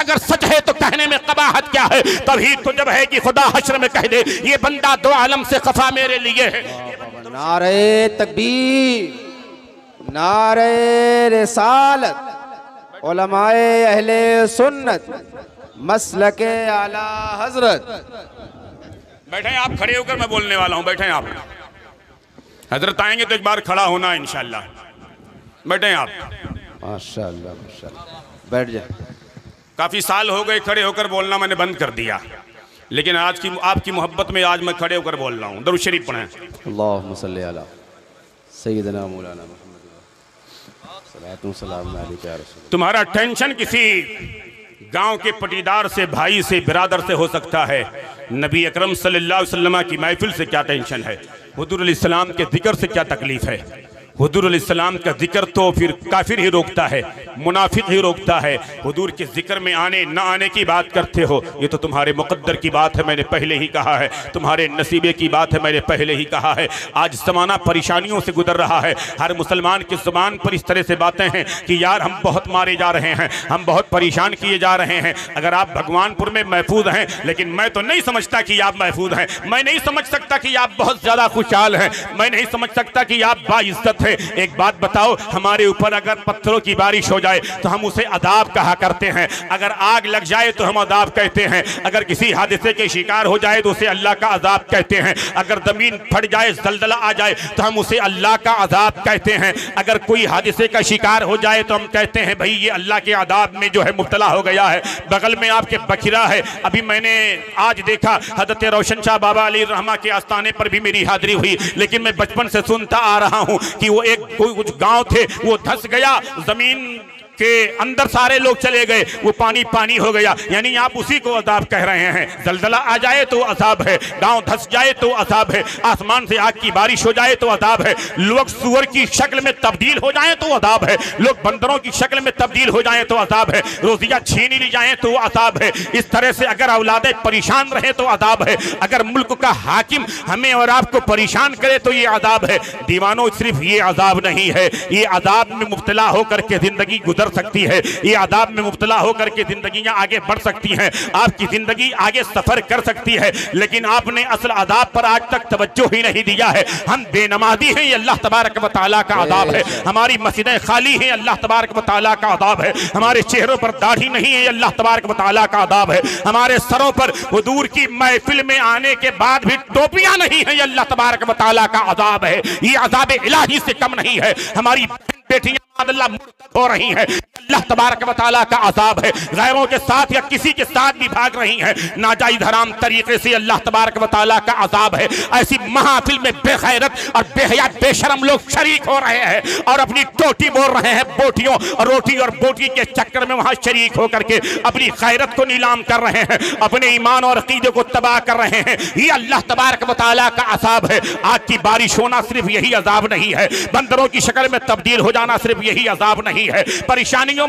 अगर सच है तो कहने में कबाहत क्या है? तभी तो जब है कि खुदा हश्र में कह दे ये बंदा दो आलम से खफा मेरे लिए है। नारे तकबीर, नारे रिसालत, उलमाए अहले सुन्नत, मसलके आला हजरत। बैठे आप, खड़े होकर मैं बोलने वाला हूं। बैठे आप, हजरत आएंगे तो एक बार खड़ा होना इंशाल्लाह। बैठे आप। माशाअल्लाह माशाअल्लाह, बैठ जाए। काफी साल हो गए खड़े होकर बोलना मैंने बंद कर दिया, लेकिन आज की आपकी मोहब्बत में आज मैं खड़े होकर बोल रहा हूँ। दरूद शरीफ पढ़ें। अल्लाहुम्मा सल्ली अला सय्यिदना मौलाना मुहम्मद सल्लल्लाहु अलैहि वसल्लम। तुम्हारा टेंशन किसी गांव के पटीदार से, भाई से, बिरादर से हो सकता है, नबी अकरम सल्लल्लाहु अलैहि वसल्लम की महफिल से क्या टेंशन है? हुजूर अलैहिस्सलाम के जिक्र से क्या तकलीफ है? हुजूर अलैहिस्सलाम का जिक्र तो फिर काफिर ही रोकता है, मुनाफिक ही रोकता है। हुजूर के जिक्र में आने न आने की बात करते हो, ये तो तुम्हारे मुकद्दर की बात है, मैंने पहले ही कहा है, तुम्हारे नसीबे की बात है, मैंने पहले ही कहा है। आज ज़माना परेशानियों से गुजर रहा है, हर मुसलमान की ज़ुबान पर इस तरह से बातें हैं कि यार हम बहुत मारे जा रहे हैं, हम बहुत परेशान किए जा रहे हैं। अगर आप भगवानपुर में महफूज हैं, लेकिन मैं तो नहीं समझता कि आप महफूज हैं, मैं नहीं समझ सकता कि आप बहुत ज़्यादा खुशहाल हैं, मैं नहीं समझ सकता कि आप बाइज्जत हैं। एक बात बताओ, हमारे ऊपर अगर पत्थरों की बारिश हो जाए तो हम उसे अदाब कहा करते हैं, अगर आग लग जाए तो हम अदाब कहते हैं, अगर किसी हादसे के शिकार हो जाए तो उसे अल्लाह का अजाब कहते हैं, अगर जमीन फट जाए, जलजला आ जाए तो हम उसे अल्लाह का अजाब कहते हैं, अगर कोई हादसे का शिकार हो जाए तो हम कहते हैं भाई ये अल्लाह के अजाब में जो है मुब्तला हो गया है। बगल में आपके बखिरा है, अभी मैंने आज देखा हजरत रोशन शाह बाबा अली रहमा के आस्थाने पर भी मेरी हाजिरी हुई, लेकिन मैं बचपन से सुनता आ रहा हूँ कि वो एक कोई कुछ गांव थे, वो धंस गया, जमीन के अंदर सारे लोग चले गए, वो पानी पानी हो गया, यानी आप उसी को अजाब कह रहे हैं। जलजला आ जाए तो अजाब है, गांव धंस जाए तो अजाब है, आसमान से आग की बारिश हो जाए तो अजाब है, लोग सुअर की शक्ल में तब्दील हो जाए तो अजाब है, लोग बंदरों की शक्ल में तब्दील हो जाए तो अजाब है, रोजियां छीनी ली जाए तो अजाब है। इस तरह से अगर औलादें परेशान रहे तो अजाब है, अगर मुल्क का हाकिम हमें और आपको परेशान करे तो ये अजाब है। दीवानों, सिर्फ ये अजाब नहीं है, ये अजाब में मुब्तला होकर के जिंदगी गुजर सकती है, ये आदाब में मुब्तला होकर के जिंदगियां आगे बढ़ सकती हैं, आपकी जिंदगी आगे सफर कर सकती है, लेकिन आपने असल आदाब पर आज तक तवज्जो ही नहीं दिया है। हम बेनमाजी हैं, ये अल्लाह तबारक व तआला का आदाब है, हमारी मस्जिदें खाली हैं, अल्लाह तबारक व तआला का आदाब है, हमारे चेहरों पर दाढ़ी नहीं है, अल्लाह तबारक व तआला का आदाब है, हमारे सरों पर हुजूर की महफिल में आने के बाद भी टोपियां नहीं है, ये अल्लाह तबारक व तआला का आदाब है, ये आदाब इलाही से कम नहीं है। हमारी बेटियां हो रही है, अल्लाह तबारक व तआला का अज़ाब है। गैरों के साथ या किसी के साथ भी भाग रही है, नाजायज हराम तरीके से, अल्लाह तबारक व तआला का अज़ाब है। ऐसी महफिल में बेगैरत और बेहया बेशरम लोग शरीक हो रहे हैं और अपनी टोटी बोल रहे हैं, बोटियों रोटी और बोटी के चक्कर में वहां शरीक होकर के अपनी गैरत को नीलाम कर रहे हैं, अपने ईमान और अकीदे को तबाह कर रहे हैं। ये अल्लाह तबारक व तआला का अज़ाब है। आग की बारिश होना सिर्फ यही अज़ाब नहीं है, बंदरों की शक्ल में तब्दील हो जाना सिर्फ यही अज़ाब नहीं है, परेशानियों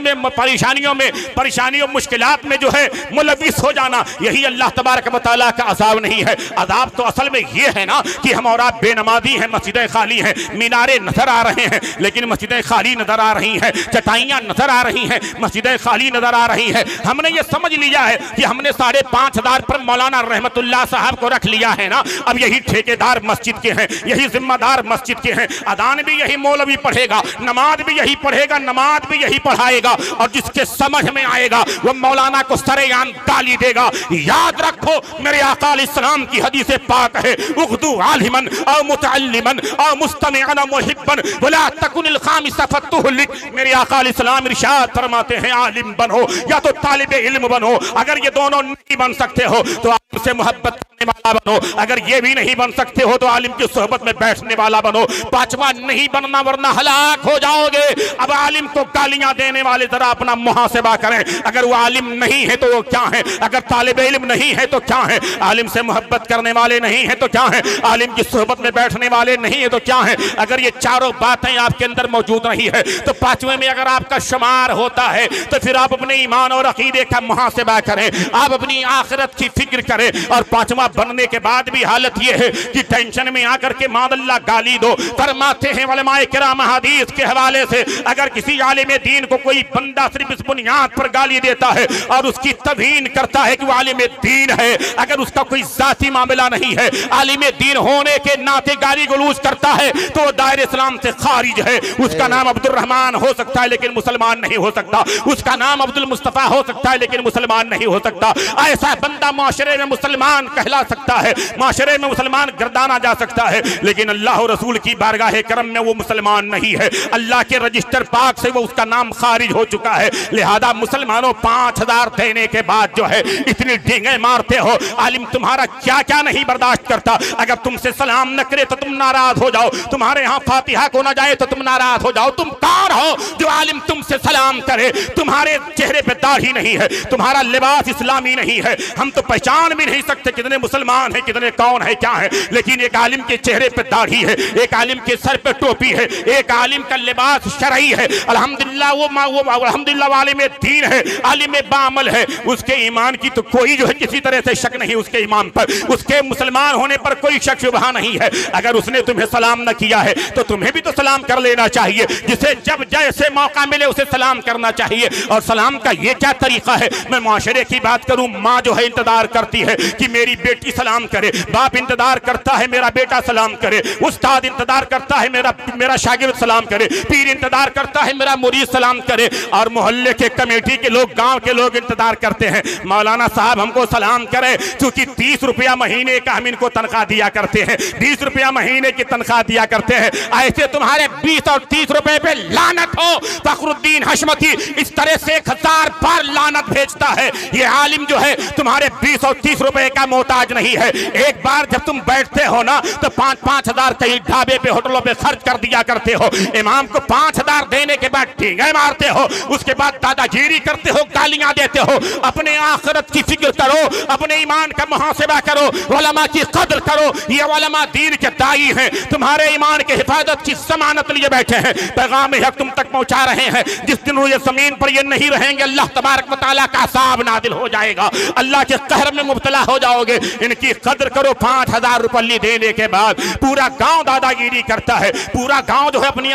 मुश्किलात में जो है मुलविस हो जाना यही अल्लाह तबारक व तआला का अज़ाब नहीं है। अज़ाब तो असल में ये है ना कि हम और आप बेनमाजी हैं, मस्जिदें खाली हैं, मीनारे नजर आ रहे हैं लेकिन मस्जिदें खाली नजर आ रही हैं, चटाइयां नजर आ रही हैं, मस्जिदें खाली नजर आ रही हैं। हमने ये समझ लिया है कि हमने 5,500 पर मौलाना रहमतुल्लाह साहब को रख लिया है ना, अब यही ठेकेदार मस्जिद के हैं, यही जिम्मेदार मस्जिद के हैं। अदान भी यही मौलवी पढ़ेगा, नमाज भी यही पढ़ेगा, नमाज भी यही पढ़ाएगा और जिसके समझ में आएगा वो मौलाना को सरेआम गाली देगा। याद रखो मेरे आका अलैहिस्सलाम की हदीस पाक है, उग़्दू आलिमन औ मुतअल्लिमन औ मुस्तमिअन मुहिब्बन वला तकुनिल खामिसा फतुहलिक। मेरे आका अलैहिस्सलाम इरशाद फरमाते हैं आलिम बनो या तो तालिबे इल्म बनो, अगर ये दोनों नहीं बन सकते हो तो आलिम से मोहब्बत करने वाला बनो, अगर ये भी नहीं बन सकते हो तो आलिम की सोहबत में बैठने वाला बनो। पांचवा नहीं बनना वरना हलाक हो जाओगे। अब आलिम को गालियां देने वाले जरा अपना मुहासिबा करें, अगर वो आलिम नहीं है तो वो क्या है, अगर तालिबे इल्म नहीं है तो क्या है, आलिम से मोहब्बत करने वाले नहीं है तो क्या है, आलिम की सोहबत में बैठने वाले नहीं है तो क्या है। अगर ये चारों बातें आपके अंदर मौजूद नहीं है तो पांचवें में अगर आपका शुमार होता है तो फिर आप अपने ईमान और अकीदे का मुहासिबा करें, आप अपनी आखिरत की फिक्र करें। और पांचवा बनने के बाद भी हालत यह है कि टेंशन में आकर के मादल्ला गाली दो। फरमाते हैं उलमाए किराम हदीस के हवाले से, अगर किसी आलिम दीन को कोई बंदा सिर्फ इस बुनियाद पर गाली देता है और उसकी तवीन करता है कि वो आलिम दीन है, अगर उसका कोई जाती मामला नहीं है, आलिम दीन होने के नाते गाली गलूज करता है तो दायरे इस्लाम से खारिज है। उसका नाम अब्दुल रहमान हो सकता है लेकिन मुसलमान नहीं हो सकता, उसका नाम अब्दुल मुस्तफा हो सकता है लेकिन मुसलमान नहीं हो सकता। ऐसा बंदा माशरे में मुसलमान कहला सकता है, माशरे में मुसलमान गर्दाना जा सकता है, लेकिन अल्लाह और रसूल की बारगाह करम में वो मुसलमान नहीं है। अल्लाह के रजिस्टर पाक से वो उसका नाम खारिज हो चुका है। लिहाजा मुसलमानों 5,000 देने के बाद जो है इतनी डींगे मारते हो, आलिम तुम्हारा क्या क्या नहीं बर्दाश्त करता। अगर तुमसे सलाम न करे तो तुम नाराज हो जाओ, तुम्हारे यहाँ फातिहा को न जाए तो तुम नाराज हो जाओ। तुम कौन हो जो आलिम तुमसे सलाम करे? तुम्हारे चेहरे पे दाढ़ी नहीं है, तुम्हारा लिबास इस्लामी नहीं है, हम तो पहचान भी नहीं सकते कितने मुसलमान हैं, कितने कौन है क्या है। लेकिन एक आलिम के चेहरे पे दाढ़ी है, एक आलिम के सर पे टोपी है, एक आलिम का लिबास शरई है, अल्हम्दुलिल्लाह वो अल्हम्दुलिल्लाह आलिम दीन है, आलिम बामल है। उसके ईमान की तो कोई जो है किसी तरह से शक नहीं, उसके ईमान पर, उसके मुसलमान होने पर कोई शक शुबहा नहीं है। अगर उसने तुम्हें सलाम न किया है तो तुम्हें भी तो सलाम कर लेना चाहिए। जिसे जब जैसे मौका मिले उसे सलाम करना चाहिए। और सलाम का ये क्या तरीका है? मैं माशरे की बात करूं, माँ जो है इंतजार करती है कि मेरी बेटी सलाम करे, बाप इंतजार करता है मेरा बेटा सलाम करे, उस्ताद इंतजार करता है मेरा शागिर्द सलाम करे, पीर इंतजार करता है मेरा मुरीद सलाम करे, और मोहल्ले के कमेटी के लोग, गांव के लोग इंतजार करते हैं मौलाना साहब हमको सलाम करे, क्योंकि 30 रुपया महीने का हम इनको तनख्वाह दिया करते हैं, 20 रुपया महीने की तनख्वाह दिया करते हैं। ऐसे तुम्हारे 20 और 30 रुपए पे लानत हो। फखरुद्दीन हशमती इस तरह से 1000 बार लानत भेजता है। ये आलिम जो है तुम्हारे 20 और 30 रुपए का मोहताज नहीं है। एक बार जब तुम बैठते हो ना तो 5-5 हजार कहीं ढाबे पे होटलों पे खर्च कर दिया करते हो। इमाम को 5,000 देने के बाद ठींगे मारते हो, उसके बाद दादागिरी करते हो, गालियां देते हो। अपने आखिरत की फिक्र करो, अपने ईमान का मुहासिबा करो, उलमा की कदर करो। ये उलमा दीन के दाई हैं, तुम्हारे ईमान के हिफाजत की जमानत लिए बैठे हैं, पैगाम हक तुम तक पहुंचा रहे हैं। जिस दिन ये जमीन पर ये नहीं रहेंगे अल्लाह तबारक व तआला का अज़ाब नादिल हो जाएगा, अल्लाह के कहर में मुब्तला हो जाओगे। इनकी कदर करो। 5,000 रुपये देने के बाद पूरा गांव दादागिरी करता है, पूरा गांव जो है अपनी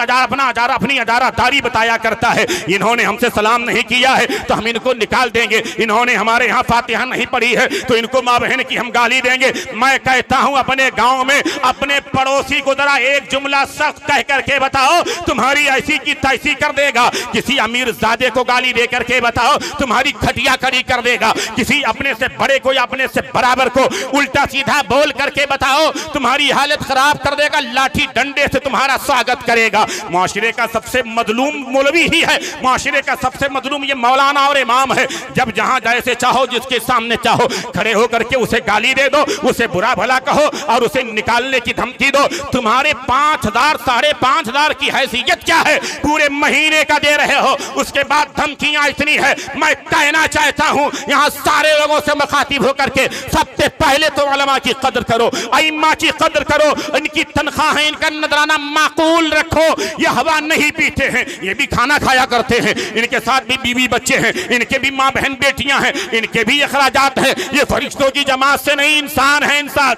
अजारादारी बताया करता है। इन्होंने हमसे सलाम नहीं किया है तो हम इनको निकाल देंगे, इन्होंने हमारे यहाँ फातिहा नहीं पढ़ी है तो इनको माँ बहन की हम गाली देंगे। मैं कहता हूँ अपने गांव में अपने पड़ोसी को जरा एक जुमला सख्त कह करके बताओ, तुम्हारी ऐसी की तैसी कर देगा। किसी अमीर ज़ादे को गाली दे करके बताओ, तुम्हारी खटिया खड़ी कर देगा। किसी अपने से बड़े को या अपने से बराबर को उल्टा सीधा बोल करके बताओ, तुम्हारी हालत खराब कर देगा। लाठी डंडे से तुम्हारा स्वागत करेगा। मुआशरे का सबसे मजलूम मौलवी ही है, माशरे का सबसे मजलूम ये मौलाना और इमाम है। जब जहां जैसे चाहो जिसके सामने चाहो खड़े होकर के उसे गाली दे दो, उसे बुरा भला कहो और उसे निकालने की धमकी दो। तुम्हारे 5,000 5,500 की हैसियत क्या है? पूरे महीने का दे रहे हो, उसके बाद धमकियां इतनी है। मैं कहना चाहता हूं यहां सारे लोगों से मुखातिब होकर के सबसे पहले तो उलमा की कदर करो, अइम्मा की कदर करो, इनकी तनख्वाह है, इनका नजराना माकूल रखो। ये हवा नहीं पीते हैं, ये भी खाना खाया करते हैं, इनके साथ भी बीवी बच्चे हैं, इनके भी माँ बहन बेटियां हैं, इनके भी अखराजात हैं। ये फरिश्तों की जमात से नहीं, इंसान है इंसान।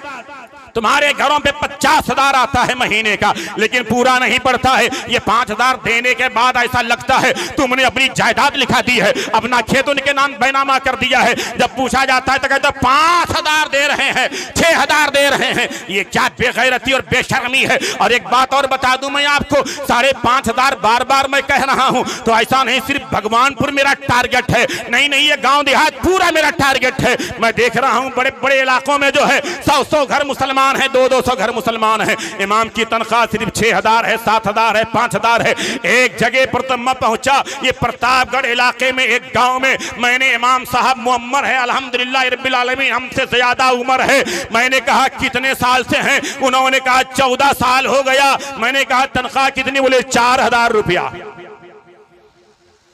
तुम्हारे घरों पे 50,000 आता है महीने का, लेकिन पूरा नहीं पड़ता है। ये 5,000 देने के बाद ऐसा लगता है तुमने अपनी जायदाद लिखा दी है, अपना खेत उनके नाम बैनामा कर दिया है। जब पूछा जाता है तो कहते 5,000 दे रहे हैं, 6,000 दे रहे हैं। ये क्या बेगैरती और बेशर्मी है। और एक बात और बता दूं मैं आपको, 5,500 बार बार मैं कह रहा हूं तो ऐसा नहीं सिर्फ भगवानपुर मेरा टारगेट है, नहीं नहीं, ये गांव देहात पूरा मेरा टारगेट है। मैं देख रहा हूं बड़े बड़े इलाकों में जो है 100-100 घर मुसलमान है, 200-200 घर मुसलमान है। इमाम की तनख्वाह सिर्फ 6,000 है, 7,000 है, 5,000 है। एक जगह पर तो मैं पहुंचा, ये प्रतापगढ़ इलाके में एक गांव में, मैंने इमाम साहब मुअम्मर है अल्हम्दुलिल्लाह रब्बिल आलमीन, हमसे ज्यादा उम्र है। मैंने कहा कितने साल से हैं? उन्होंने कहा 14 साल हो गया। मैंने कहा तनख्वाह कितनी? बोले 4,000 रुपया।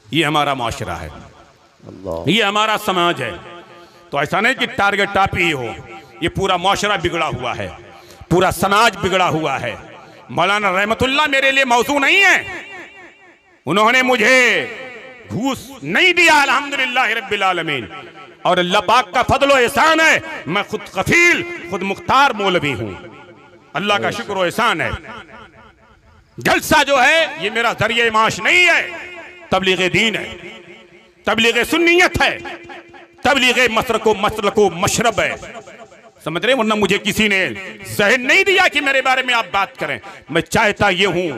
ये हमारा माशरा है, ये हमारा समाज है। तो ऐसा नहीं कि टारगेट आप ही हो, ये पूरा माशरा बिगड़ा हुआ है, पूरा समाज बिगड़ा हुआ है। मौलाना रहमतुल्लाह मेरे लिए मौजू नहीं है, उन्होंने मुझे घूस नहीं दिया अल्हम्दुलिल्लाह रब्बिल आलमीन, और अल्लाह पाक का फजल व एहसान है। मैं खुद कफील, खुद मुख्तार मौलवी हूं, अल्लाह का शुक्र व एहसान है। जलसा जो है ये मेरा जरिए माश नहीं है, तबलीग दीन है, तबलीग सुन्नियत है, तबलीग मसलको मशरब है। समझ रहे? वरना मुझे किसी ने जहन नहीं दिया कि मेरे बारे में आप बात करें। मैं चाहता ये हूं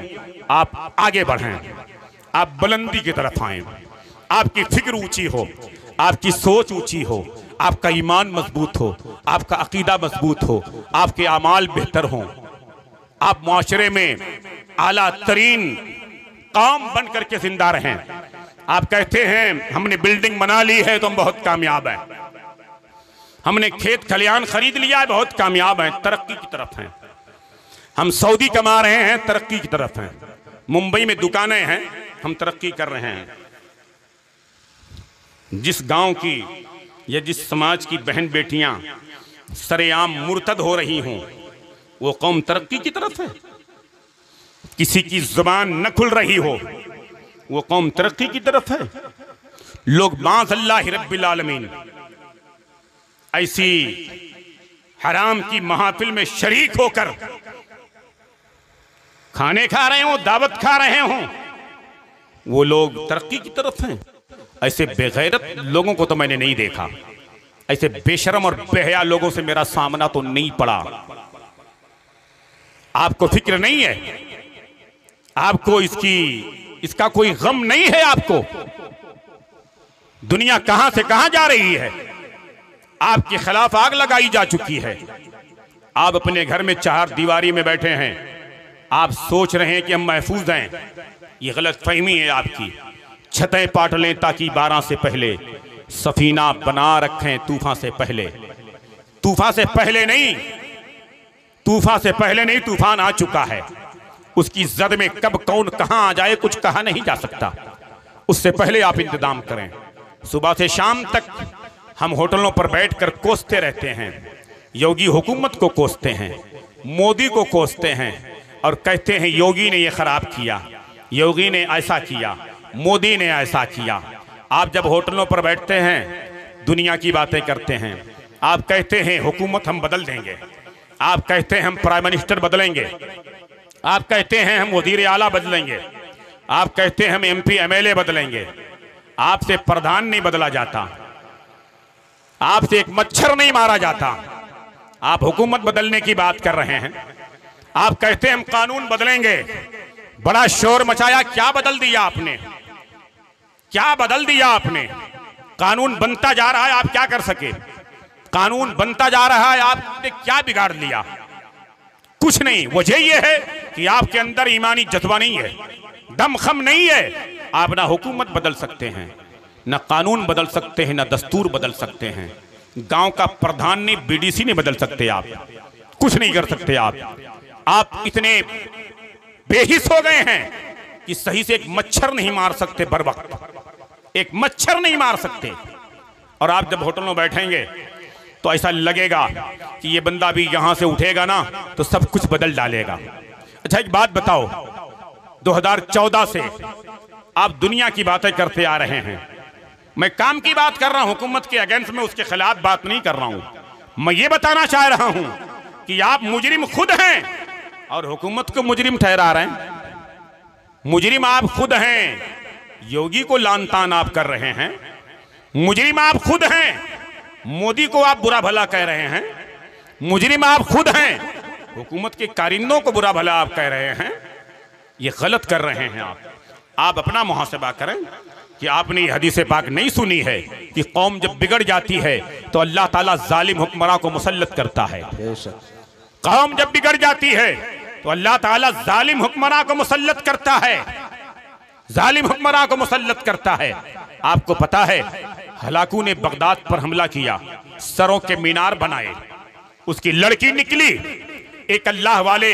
आप आगे बढ़ें, आप बुलंदी की तरफ आएं, आपकी फिक्र ऊंची हो, आपकी सोच ऊंची हो, आपका ईमान मजबूत हो, आपका अकीदा मजबूत हो, आपके अमाल बेहतर हों, आप माशरे में आला तरीन काम बन करके जिंदा रहें। आप कहते हैं हमने बिल्डिंग बना ली है तो हम बहुत कामयाब हैं, हमने खेत खलियान खरीद लिया है, बहुत कामयाब हैं, तरक्की की तरफ हैं। हम सऊदी कमा रहे हैं, तरक्की की तरफ हैं। मुंबई में दुकानें हैं, हम तरक्की कर रहे हैं। जिस गांव की या जिस समाज की बहन बेटियां सरेआम मुर्तद हो रही हों, वो कौम तरक्की की तरफ है। किसी की जुबान न खुल रही हो, वो कौम तरक्की की तरफ है। लोग माज़अल्लाह रब्बिल आलमीन ऐसी हराम की महफिल में शरीक होकर खाने खा रहे हों, दावत खा रहे हों, वो लोग तरक्की की तरफ हैं। ऐसे बेगैरत लोगों को तो मैंने नहीं देखा, ऐसे बेशरम और बेहया लोगों से मेरा सामना तो नहीं पड़ा। आपको फिक्र नहीं है, आपको इसका कोई गम नहीं है। आपको दुनिया कहां से कहां जा रही है, आपके खिलाफ आग लगाई जा चुकी है। आप अपने घर में 4 दीवारी में बैठे हैं, आप सोच रहे हैं कि हम महफूज हैं। ये गलत फहमी है आपकी। छतें पाट लें ताकि 12 से पहले, सफीना बना रखें तूफान से पहले। तूफान से पहले नहीं, तूफान से पहले नहीं, तूफान आ चुका है। उसकी जद में कब कौन कहां आ जाए कुछ कहा नहीं जा सकता। उससे पहले आप इंतजाम करें। सुबह से शाम तक हम होटलों पर बैठकर कोसते रहते हैं, योगी हुकूमत को कोसते हैं, मोदी को कोसते हैं और कहते हैं योगी ने ये खराब किया, योगी ने ऐसा किया, मोदी ने ऐसा किया। आप जब होटलों पर बैठते हैं दुनिया की बातें करते हैं, आप कहते हैं हुकूमत हम बदल देंगे, आप कहते हैं हम प्राइम मिनिस्टर बदलेंगे, आप कहते हैं हम वजीर आला बदलेंगे, आप कहते हैं हम MP MLA बदलेंगे। आपसे प्रधान नहीं बदला जाता, आपसे एक मच्छर नहीं मारा जाता। आप हुकूमत बदलने की बात कर रहे हैं, आप कहते हैं हम कानून बदलेंगे। बड़ा शोर मचाया, क्या बदल दिया आपने, क्या बदल दिया आपने? कानून बनता जा रहा है, आप क्या कर सके? कानून बनता जा रहा है, आपने क्या बिगाड़ लिया? कुछ नहीं। वजह यह है कि आपके अंदर ईमानी जज्बा नहीं है, दमखम नहीं है। आप ना हुकूमत बदल सकते हैं, ना कानून बदल सकते हैं, ना दस्तूर बदल सकते हैं। गांव का प्रधान नहीं, बीडीसी नहीं बदल सकते आप, कुछ नहीं कर सकते आप इतने बेहिस हो गए हैं कि सही से एक मच्छर नहीं मार सकते, बर वक्त एक मच्छर नहीं मार सकते। और आप जब होटल में बैठेंगे तो ऐसा लगेगा कि ये बंदा भी यहां से उठेगा ना तो सब कुछ बदल डालेगा। अच्छा एक बात बताओ, 2014 से आप दुनिया की बातें करते आ रहे हैं। मैं काम की बात कर रहा हूं, हुकूमत के अगेंस्ट में उसके खिलाफ बात नहीं कर रहा हूं। मैं ये बताना चाह रहा हूं कि आप मुजरिम खुद हैं और हुकूमत को मुजरिम ठहरा रहे हैं। मुजरिम आप खुद हैं, योगी को लान तान आप कर रहे हैं। मुजरिम आप खुद हैं, मोदी को आप बुरा भला कह रहे हैं। मुजरिम आप खुद हैं, हुकूमत के कारिंदों को बुरा भला आप कह रहे हैं। ये गलत कर रहे हैं आप अपना मुहासबा करें कि आपने ये हदीस पाक नहीं सुनी है कि कौम जब बिगड़ जाती है तो अल्लाह ताला जालिम हुक्मरान को मुसल्लत करता है। कौम जब बिगड़ जाती है तो अल्लाह ताला जालिम हुक्मरान को मुसल्लत करता है, जालिम हुक्मरान को मुसल्लत करता है। आपको पता है हलाकू ने बगदाद पर हमला किया, सरों के मीनार बनाए, उसकी लड़की निकली। एक अल्लाह वाले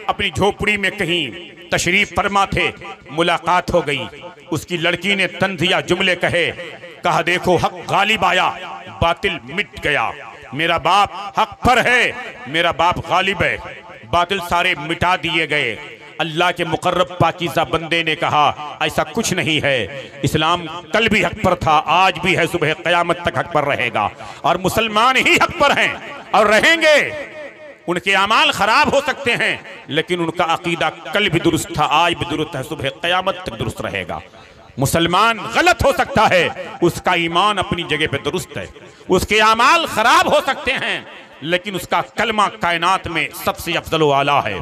अपनी झोपड़ी में कहीं तशरीफ फरमा थे, मुलाकात हो गई। उसकी लड़की ने तंजिया जुमले कहे, कहा देखो हक गालिब आया, बातिल मिट गया। मेरा बाप हक पर है, मेरा बाप गालिब है, बातिल सारे मिटा दिए गए। अल्लाह के मुकर्रब पाकीज़ा बंदे ने कहा ऐसा कुछ नहीं है, इस्लाम कल भी हक पर था, आज भी है, सुबह क़यामत तक हक पर रहेगा और मुसलमान ही हक पर हैं और रहेंगे। उनके अमाल खराब हो सकते हैं लेकिन उनका अकीदा कल भी दुरुस्त था, आज भी दुरुस्त है, सुबह क़यामत तक दुरुस्त रहेगा। मुसलमान गलत हो सकता है, उसका ईमान अपनी जगह पे दुरुस्त है। उसके अमाल खराब हो सकते हैं लेकिन उसका कलमा कायनात में सबसे अफजल व आला है,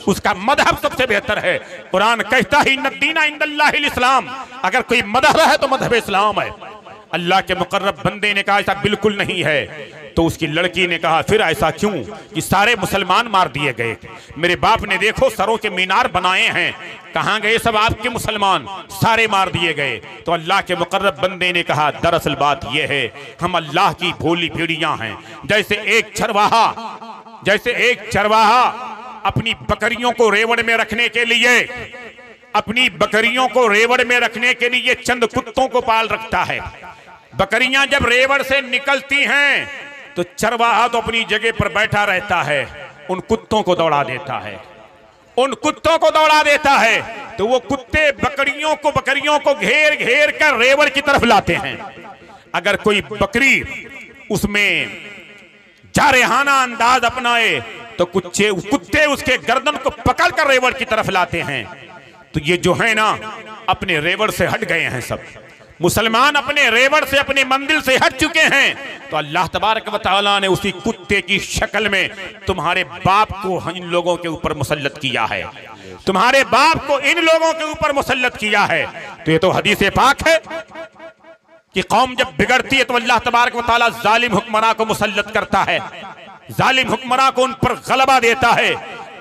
उसका मजहब सबसे बेहतर है। कुरान कहता ही नद्दीना इंदल्लाहिल इस्लाम, अगर कोई मजहब है तो मजहब इस्लाम है। अल्लाह के मुकर्रब बंदे ने कहा ऐसा बिल्कुल नहीं है, तो उसकी लड़की ने कहा फिर ऐसा क्यों कि सारे मुसलमान मार दिए गए। मेरे बाप ने देखो सरों के मीनार बनाए हैं, कहाँ गए सब आपके मुसलमान, सारे मार दिए गए। तो अल्लाह के मुकर्रब बंदे ने कहा दरअसल बात यह है हम अल्लाह की भोली भेड़ियां हैं। जैसे एक चरवाहा अपनी बकरियों को रेवड़ में रखने के लिए, अपनी बकरियों को रेवड़ में रखने के लिए चंद कुत्तों को पाल रखता है। बकरियां जब रेवड़ से निकलती हैं तो चरवाहा तो अपनी जगह पर बैठा रहता है, उन कुत्तों को दौड़ा देता है, उन कुत्तों को दौड़ा देता है। तो वो कुत्ते बकरियों को घेर घेर कर रेवड़ की तरफ लाते हैं। अगर कोई बकरी उसमें जारहाना अंदाज अपनाए तो कुत्ते उसके गर्दन को पकड़ कर रेवड़ की तरफ लाते हैं। तो ये जो है ना अपने रेवड़ से हट गए हैं, सब मुसलमान अपने रेवड़ से, अपने मंदिर से हट चुके हैं। तो अल्लाह तबारक व तआला ने उसी कुत्ते की शक्ल में तुम्हारे बाप को इन लोगों के ऊपर मुसल्लत किया है, तुम्हारे बाप को इन लोगों के ऊपर मुसल्लत किया है। तो ये तो हदीस पाक है कि कौम जब बिगड़ती है तो अल्लाह तबारक व तआला जालिम हुक्मरान को मुसल्लत करता है, जालिम हुक्मरान को उन पर गलबा देता है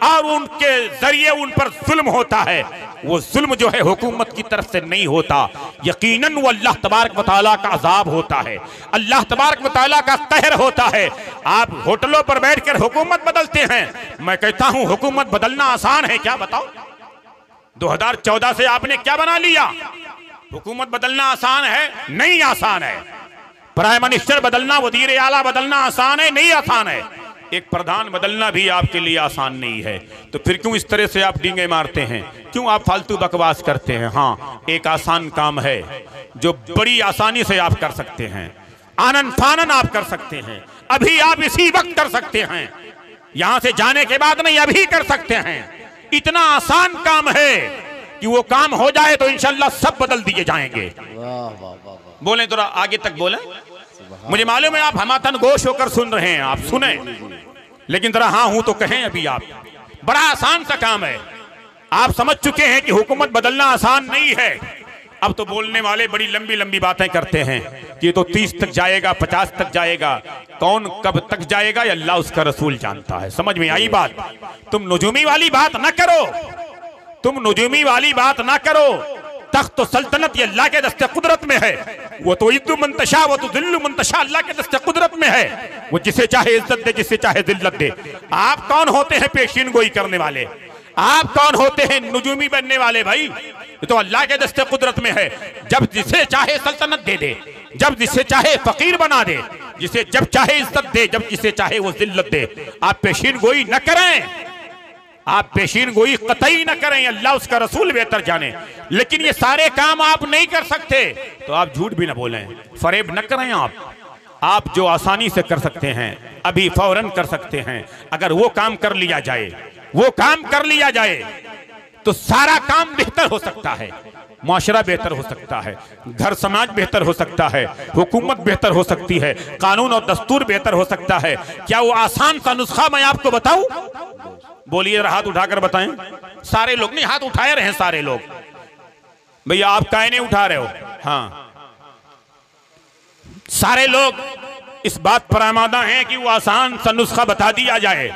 और उनके जरिए उन पर जुल्म होता है। वो जुल्म जो है हुकूमत की तरफ से नहीं होता, यकीनन वो अल्लाह तबारक व तआला का अजाब होता है, अल्लाह तबारक व तआला का कहर होता है। आप होटलों पर बैठकर हुकूमत बदलते हैं, मैं कहता हूं हुकूमत बदलना आसान है क्या? बताओ 2014 से आपने क्या बना लिया? हुकूमत बदलना आसान है? नहीं आसान है। प्राइम मिनिस्टर बदलना, वजीर आला बदलना आसान है? नहीं आसान है। एक प्रधान बदलना भी आपके लिए आसान नहीं है। तो फिर क्यों इस तरह से आप डींगे मारते हैं, क्यों आप फालतू बकवास करते हैं? हाँ, एक आसान काम है जो बड़ी आसानी से आप कर सकते हैं, आनन फानन आप कर सकते हैं, अभी आप इसी वक्त कर सकते हैं, यहां से जाने के बाद नहीं, अभी कर सकते हैं। इतना आसान काम है कि वो काम हो जाए तो इंशाल्लाह सब बदल दिए जाएंगे। बोले थोड़ा आगे तक बोले, मुझे मालूम है आप हमातन गोश होकर सुन रहे हैं, आप सुने, लेकिन जरा हाँ हूं तो कहें। अभी आप बड़ा आसान सा काम है, आप समझ चुके हैं कि हुकूमत बदलना आसान नहीं है। अब तो बोलने वाले बड़ी लंबी लंबी बातें करते हैं कि ये तो 30 तक जाएगा, 50 तक जाएगा। कौन कब तक जाएगा ये अल्लाह उसका रसूल जानता है। समझ में आई बात? तुम नुजूमी वाली बात न करो, तुम नुजूमी वाली बात ना करो। तख्त सल्तनत ये अल्लाह के दस्ते कुदरत में है। वो तो इद्दु मंतशा वो तो दिल्लु मंतशा अल्लाह के दस्ते कुदरत में है। वो जिसे चाहे इज्जत दे, जिसे चाहे दिल्लत दे। आप कौन होते हैं पेशीन गोई करने वाले? आप कौन होते हैं नुजूमी बनने वाले? भाई ये तो अल्लाह के दस्ते कुदरत में है। जब जिसे चाहे सल्तनत दे दे, जब जिसे चाहे फकीर बना दे, जिसे जब चाहे इज्जत दे, जब जिसे चाहे वो जिल्लत दे। आप पेशीन गोई न करें, आप पेशीन गोई कतई न करें, अल्लाह उसका रसूल बेहतर जाने। लेकिन ये सारे काम आप नहीं कर सकते तो आप झूठ भी ना बोलें, फरेब न करें। आप जो आसानी से कर सकते हैं अभी फौरन कर सकते हैं। अगर वो काम कर लिया जाए, वो काम कर लिया जाए तो सारा काम बेहतर हो सकता है। माशरा बेहतर हो सकता है, घर समाज बेहतर हो सकता है, हुकूमत बेहतर हो सकती है, कानून और दस्तूर बेहतर हो सकता है। क्या वो आसान सा नुस्खा मैं आपको बताऊं? बोलिए, हाथ उठाकर बताएं। सारे लोग नहीं हाथ उठाए रहे हैं, सारे लोग। भैया आप काहे नहीं उठा रहे हो? हाँ, सारे लोग इस बात पर आमादा हैं कि वो आसान सा नुस्खा बता दिया जाए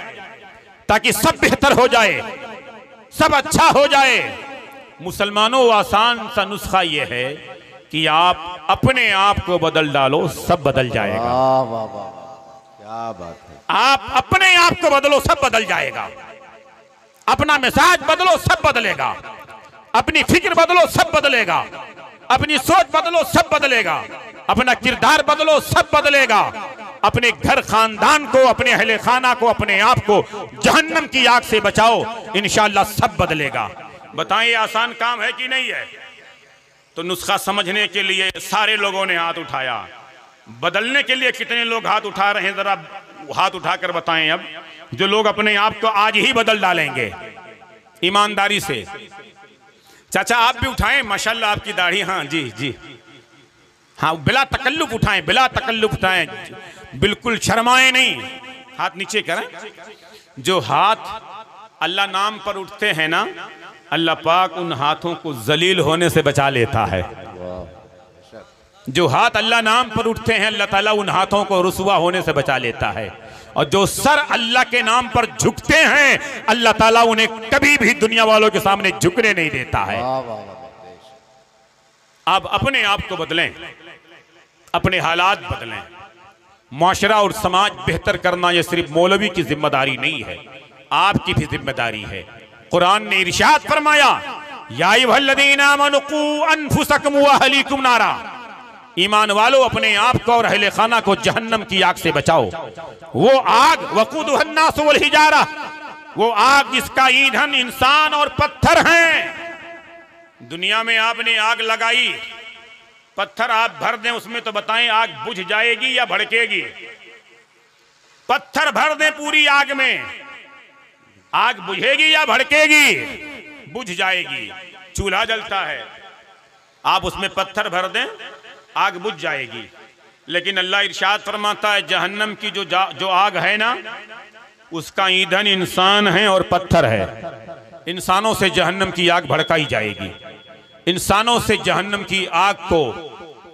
ताकि सब बेहतर हो जाए, सब अच्छा हो जाए। मुसलमानों, आसान सा नुस्खा ये है कि आप अपने आप को बदल डालो, सब बदल जाएगा। वाह वाह वाह, क्या बात है। आप अपने आप को बदलो, सब बदल जाएगा। अपना मिजाज बदलो, सब बदलेगा। अपनी फिक्र बदलो, सब बदलेगा। अपनी सोच बदलो, सब बदलेगा। अपना किरदार बदलो, सब बदलेगा। अपने घर खानदान को, अपने अहले खाना को, अपने आप को जहन्नम की आग से बचाओ, इंशाअल्लाह सब बदलेगा। बताएं ये आसान काम है कि नहीं है? तो नुस्खा समझने के लिए सारे लोगों ने हाथ उठाया। बदलने के लिए कितने लोग हाथ उठा रहे हैं, जरा हाथ उठाकर बताएं। अब जो लोग अपने आप को आज ही बदल डालेंगे ईमानदारी से। चाचा आप भी उठाएं, माशाल्लाह आपकी दाढ़ी। हाँ जी जी, हाँ, बिला तकल्लुफ उठाएं, बिला तकल्लुफ उठाएं, बिल्कुल शर्माएं नहीं। हाथ नीचे करें। जो हाथ अल्लाह नाम पर उठते हैं ना, अल्लाह पाक उन हाथों को जलील होने से बचा लेता है। जो हाथ अल्लाह नाम पर उठते हैं, अल्लाह ताला उन हाथों को रुसवा होने से बचा लेता है। और जो सर अल्लाह के नाम पर झुकते हैं, अल्लाह ताला उन्हें कभी भी दुनिया वालों के सामने झुकने नहीं देता है। आप अपने आप को बदलें, अपने हालात बदलें। माशरा और समाज बेहतर करना यह सिर्फ मौलवी की जिम्मेदारी नहीं है, आपकी भी जिम्मेदारी है। कुरान ने इरशाद फरमाया, या अय्युहल्लज़ीना आमनू क़ू अनफुसकुम व अहलीकुम नारा। ईमान वालों, अपने आप को और अहले खाना को जहन्नम की आग से बचाओ। वो आग वक़ूदुहन्नास वल हिजारा, वो आग जिसका ईंधन इंसान और पत्थर हैं। दुनिया में आपने आग लगाई, पत्थर आप भर दें उसमें तो बताएं आग बुझ जाएगी या भड़केगी? पत्थर भर दें पूरी आग में, आग बुझेगी या भड़केगी? बुझ जाएगी। चूल्हा जलता है, आप उसमें पत्थर भर दें, आग बुझ जाएगी। लेकिन अल्लाह इरशाद फरमाता है, जहन्नम की जो आग है ना, उसका ईंधन इंसान है और पत्थर है। इंसानों से जहन्नम की आग भड़काई जाएगी। इंसानों से जहन्नम की आग को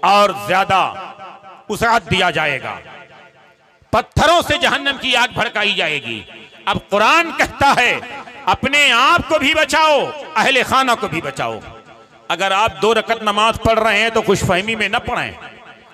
और ज्यादा उसात दिया जाएगा। पत्थरों से जहन्नम की आग भड़काई जाएगी। अब कुरान कहता है, अपने आप को भी बचाओ, अहले खाना को भी बचाओ। अगर आप 2 रकत नमाज पढ़ रहे हैं तो खुशफहमी में न पढ़ें।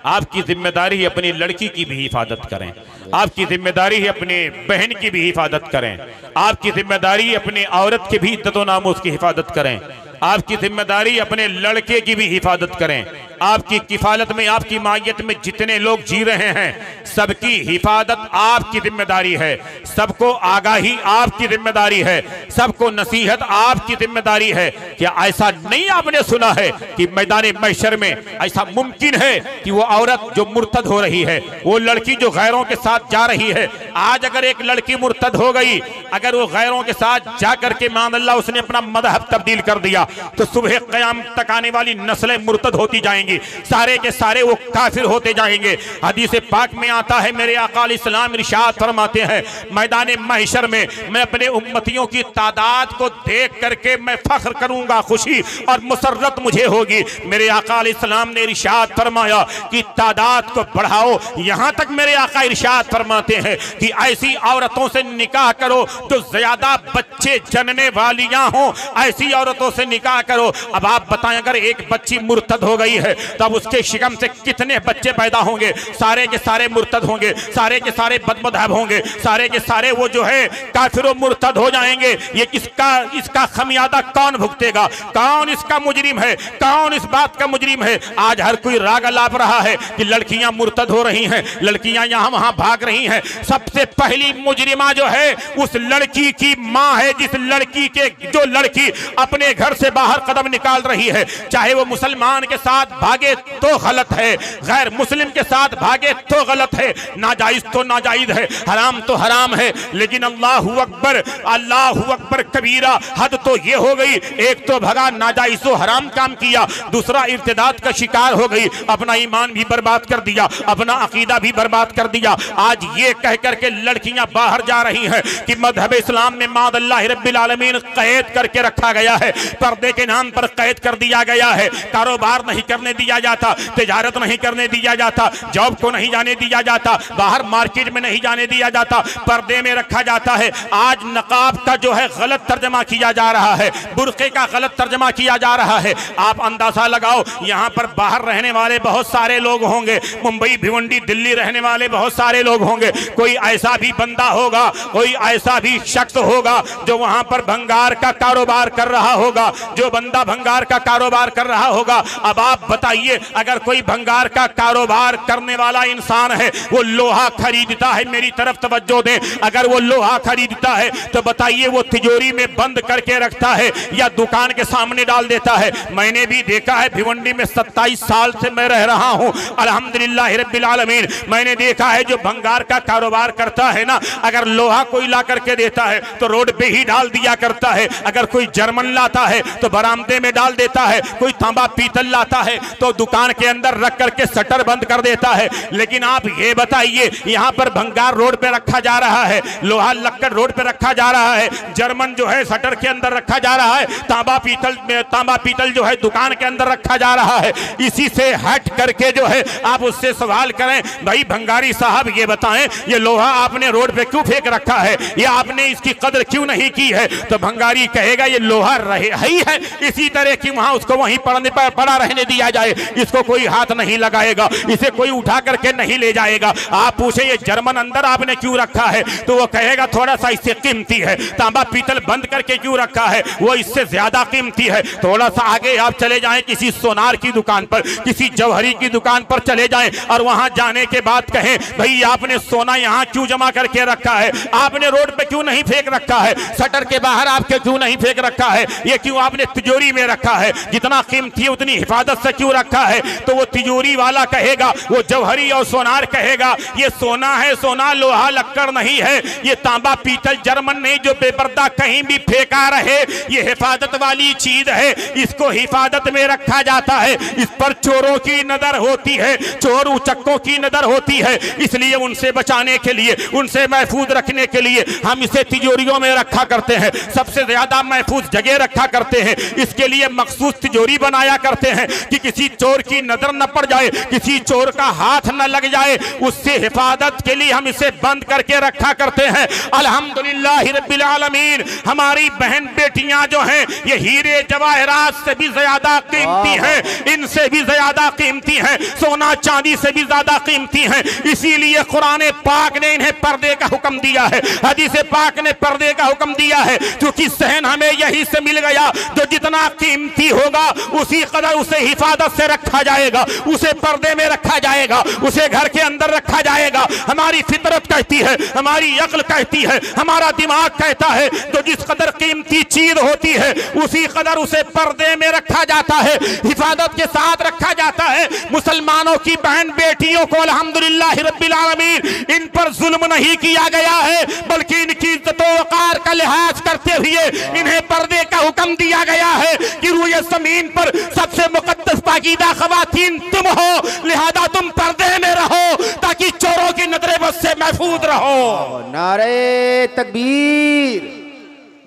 आपकी जिम्मेदारी है अपनी लड़की की भी हिफाजत करें। आपकी जिम्मेदारी है अपने बहन की भी हिफाजत करें। आपकी जिम्मेदारी अपने औरत के भी इज्जत और नामूस की हिफाजत करें। आपकी जिम्मेदारी अपने लड़के की भी हिफाजत करें। आपकी किफालत में, आपकी मायत में जितने लोग जी रहे हैं, सबकी हिफाजत आपकी जिम्मेदारी है। सबको आगाही आपकी जिम्मेदारी है। सबको नसीहत आपकी जिम्मेदारी है। क्या ऐसा नहीं आपने सुना है कि मैदान महशर में ऐसा मुमकिन है कि वो औरत जो मुर्तद हो रही है, वो लड़की जो गैरों के साथ जा रही है, आज अगर एक लड़की मुर्तद हो गई, अगर वो गैरों के साथ जा करके मान अल्लाह उसने अपना मजहब तब्दील कर दिया, तो सुबह क़याम तक आने वाली नस्लें मुर्तद होती जाएंगी। जाएंगी, सारे के सारे वो काफिर होते जाएंगे। हदीस पाक में आता है, मेरे आका अलैहिस्सलाम इरशाद फरमाते हैं, मैदान महशर में मैं अपने उम्मतियों की तादाद को देख करके मैं फख्र करूंगा, खुशी और मुसर्रत मुझे होगी। मेरे आका अलैहिस्सलाम ने इरशाद फरमाया कि तादाद को बढ़ाओ। यहां तक मेरे आका इरशाद फरमाते हैं कि ऐसी औरतों से निकाह करो जो ज्यादा बच्चे जनने वालियां हों, ऐसी औरतों से निकाह करो। अब आप बताएं, अगर एक बच्ची मुर्तद हो गई है तब उसके शिकम से कितने बच्चे पैदा होंगे? सारे के सारे मुर्तद होंगे, सारे के सारे बदमज़हब होंगे, सारे के सारे वो जो है काफिर मुर्तद हो जाएंगे। ये इसका खमियाजा कौन भुगतेगा? कौन इसका मुजरिम है? कौन इस बात का मुजरिम है? आज हर कोई राग लाप रहा है कि लड़कियां मुर्तद हो रही हैं, लड़कियां यहां वहां भाग रही हैं। सबसे पहली मुजरिमा जो है उस लड़की की मां है, जिस लड़की के जो लड़की अपने घर से बाहर कदम निकाल रही है, चाहे वो मुसलमान के साथ भागे तो गलत है, गैर मुस्लिम के साथ भागे तो गलत है, नाजायज तो नाजायज है, हराम तो हराम है। लेकिन अल्लाहू अकबर कबीरा, हद तो ये हो गई, एक तो भगा नाजायज तो हराम काम किया, दूसरा इर्तिदाद का शिकार हो गई, अपना ईमान भी बर्बाद कर दिया, अपना अकीदा भी बर्बाद कर दिया। आज ये कह करके लड़कियां बाहर जा रही हैं कि मज़हब इस्लाम में मादअल्लाह रब्बिल आलमीन कैद करके रखा गया है, पर्दे के नाम पर कैद कर दिया गया है, कारोबार नहीं करने दिया जाता, तिजारत नहीं करने दिया जाता, जॉब को नहीं जाने दिया जाता, बाहर मार्केट में नहीं जाने दिया जाता, पर्दे में रखा जाता है। आज नकाब का जो है गलत तर्जमा किया जा रहा है, बुर्के का गलत तर्जमा किया जा रहा है। आप अंदाजा लगाओ, यहाँ पर बाहर रहने वाले बहुत सारे लोग होंगे, मुंबई भिवंडी दिल्ली रहने वाले बहुत सारे लोग होंगे, कोई ऐसा भी बंदा होगा, कोई ऐसा भी शख्स होगा जो वहां पर भंगार का कारोबार कर रहा होगा, जो बंदा भंगार का कारोबार कर रहा होगा। अब आप बताइए, अगर कोई भंगार का कारोबार करने वाला इंसान है, वो लोहा खरीदता है, मेरी तरफ तवज्जो दें, अगर वो लोहा खरीदता है तो बताइए वो तिजोरी में बंद करके रखता है या दुकान के सामने डाल देता है? मैंने भी देखा है, भिवंडी में 27 साल से मैं रह रहा हूं, अल्हम्दुलिल्लाह रब्बिल आलमीन। मैंने देखा है जो भंगार का कारोबार करता है ना, अगर लोहा कोई ला करके देता है तो रोड पे ही डाल दिया करता है, अगर कोई जर्मन लाता है तो बरामदे में डाल देता है, कोई तांबा पीतल लाता है तो दुकान के अंदर रख करके शटर बंद कर देता है। लेकिन आप ये बताइए, यहाँ पर भंगार रोड पे रखा जा रहा है, लोहा लक्कड़ रोड पे रखा जा रहा है, जर्मन जो है शटर के अंदर रखा जा रहा है, तांबा पीतल जो है दुकान के अंदर रखा जा रहा है। इसी से हट करके जो है आप उससे सवाल करें, भाई भंगारी साहब ये बताएं, ये लोहा आपने रोड पे क्यों फेंक रखा है, या आपने इसकी कदर क्यों नहीं की है? तो भंगारी कहेगा ये लोहा रहे ही है, इसी तरह की वहां उसको वहीं पड़ा रहने दिया जाए, इसको कोई हाथ नहीं लगाएगा, इसे कोई उठा करके नहीं ले जाएगा। आप पूछे ये जर्मन अंदर आपने क्यों रखा है, तो वो कहेगा थोड़ा सा इससे कीमती है। तांबा पीतल बंद करके क्यों रखा है, वो इससे ज्यादा कीमती है। थोड़ा सा आगे आप चले जाएं, किसी सोनार की दुकान पर, किसी जौहरी की दुकान पर चले जाएं और वहां जाने के बाद कहें, भाई आपने सोना यहाँ क्यों जमा करके रखा है, आपने रोड पे क्यों नहीं फेंक रखा है, शटर के बाहर आपके क्यों नहीं फेंक रखा है, ये क्यों आपने तिजोरी में रखा है, जितना कीमती है उतनी हिफाजत से क्यों रखा है? तो वो तिजोरी वाला कहेगा, वो जौहरी और सोनार कहेगा ये सोना है, सोना लोहा लक्कड़ नहीं है, ये तांबा पीतल जर्मन नहीं जो बेपर्दा कहीं भी फेंका रहे, ये हिफाजत वाली चीज है, इसको हिफाजत में रखा जाता है, इस पर चोरों की नजर होती है, चोर उचक्कों की नजर होती है, इसलिए उनसे बचाने के लिए, उनसे महफूज रखने के लिए हम इसे तिजोरियों में रखा करते हैं, सबसे ज्यादा महफूज जगह रखा करते हैं। इसके लिए मखसूस तिजोरी बनाया करते हैं कि किसी चोर की नजर न पड़ जाए, किसी चोर का हाथ न लग जाए, उससे हिफाजत के लिए हम इसे बंद करके रखा करते हैं। अल्हम्दुलिल्लाह रब्बिल आलमीन, हमारी बहन बेटियां जो हैं ये हीरे जवाहरात से भी ज्यादा कीमती हैं, इनसे भी ज्यादा कीमती हैं, सोना चांदी से भी ज्यादा कीमती हैं। इसीलिए कुरान पाक ने इन्हें पर्दे का हुक्म दिया है, हदीस पाक ने पर्दे का हुक्म दिया है, क्योंकि सहन हमें यही से मिल गया, जो जितना कीमती होगा उसी कदर उसे हिफाजत से रखा जाएगा, उसे पर्दे में रखा जाएगा, उसे घर के अंदर रखा जाएगा। हमारी फितरत कहती है, हमारी अक्ल कहती है, हमारा दिमाग कहता है, तो जिस कदर कीमती चीज होती है उसी कदर उसे पर्दे में रखा जाता है, हिफाजत के साथ रखा जाता है। मुसलमानों की बहन बेटियों को अल्हम्दुलिल्लाह रब्बिल आलमीन इन पर जुल्म नहीं किया गया है, बल्कि इनकी इज्जत व वक़ार का लिहाज करते हुए इन्हें पर्दे का हुक्म दिया गया है कि रूए ज़मीन पर सबसे मुक़द्दस पाकीदा खवातीन तुम हो, लिहाजा तुम पर्दे में रहो ताकि चोरों की नजरे बस से महफूज रहो। नारे तकबीर,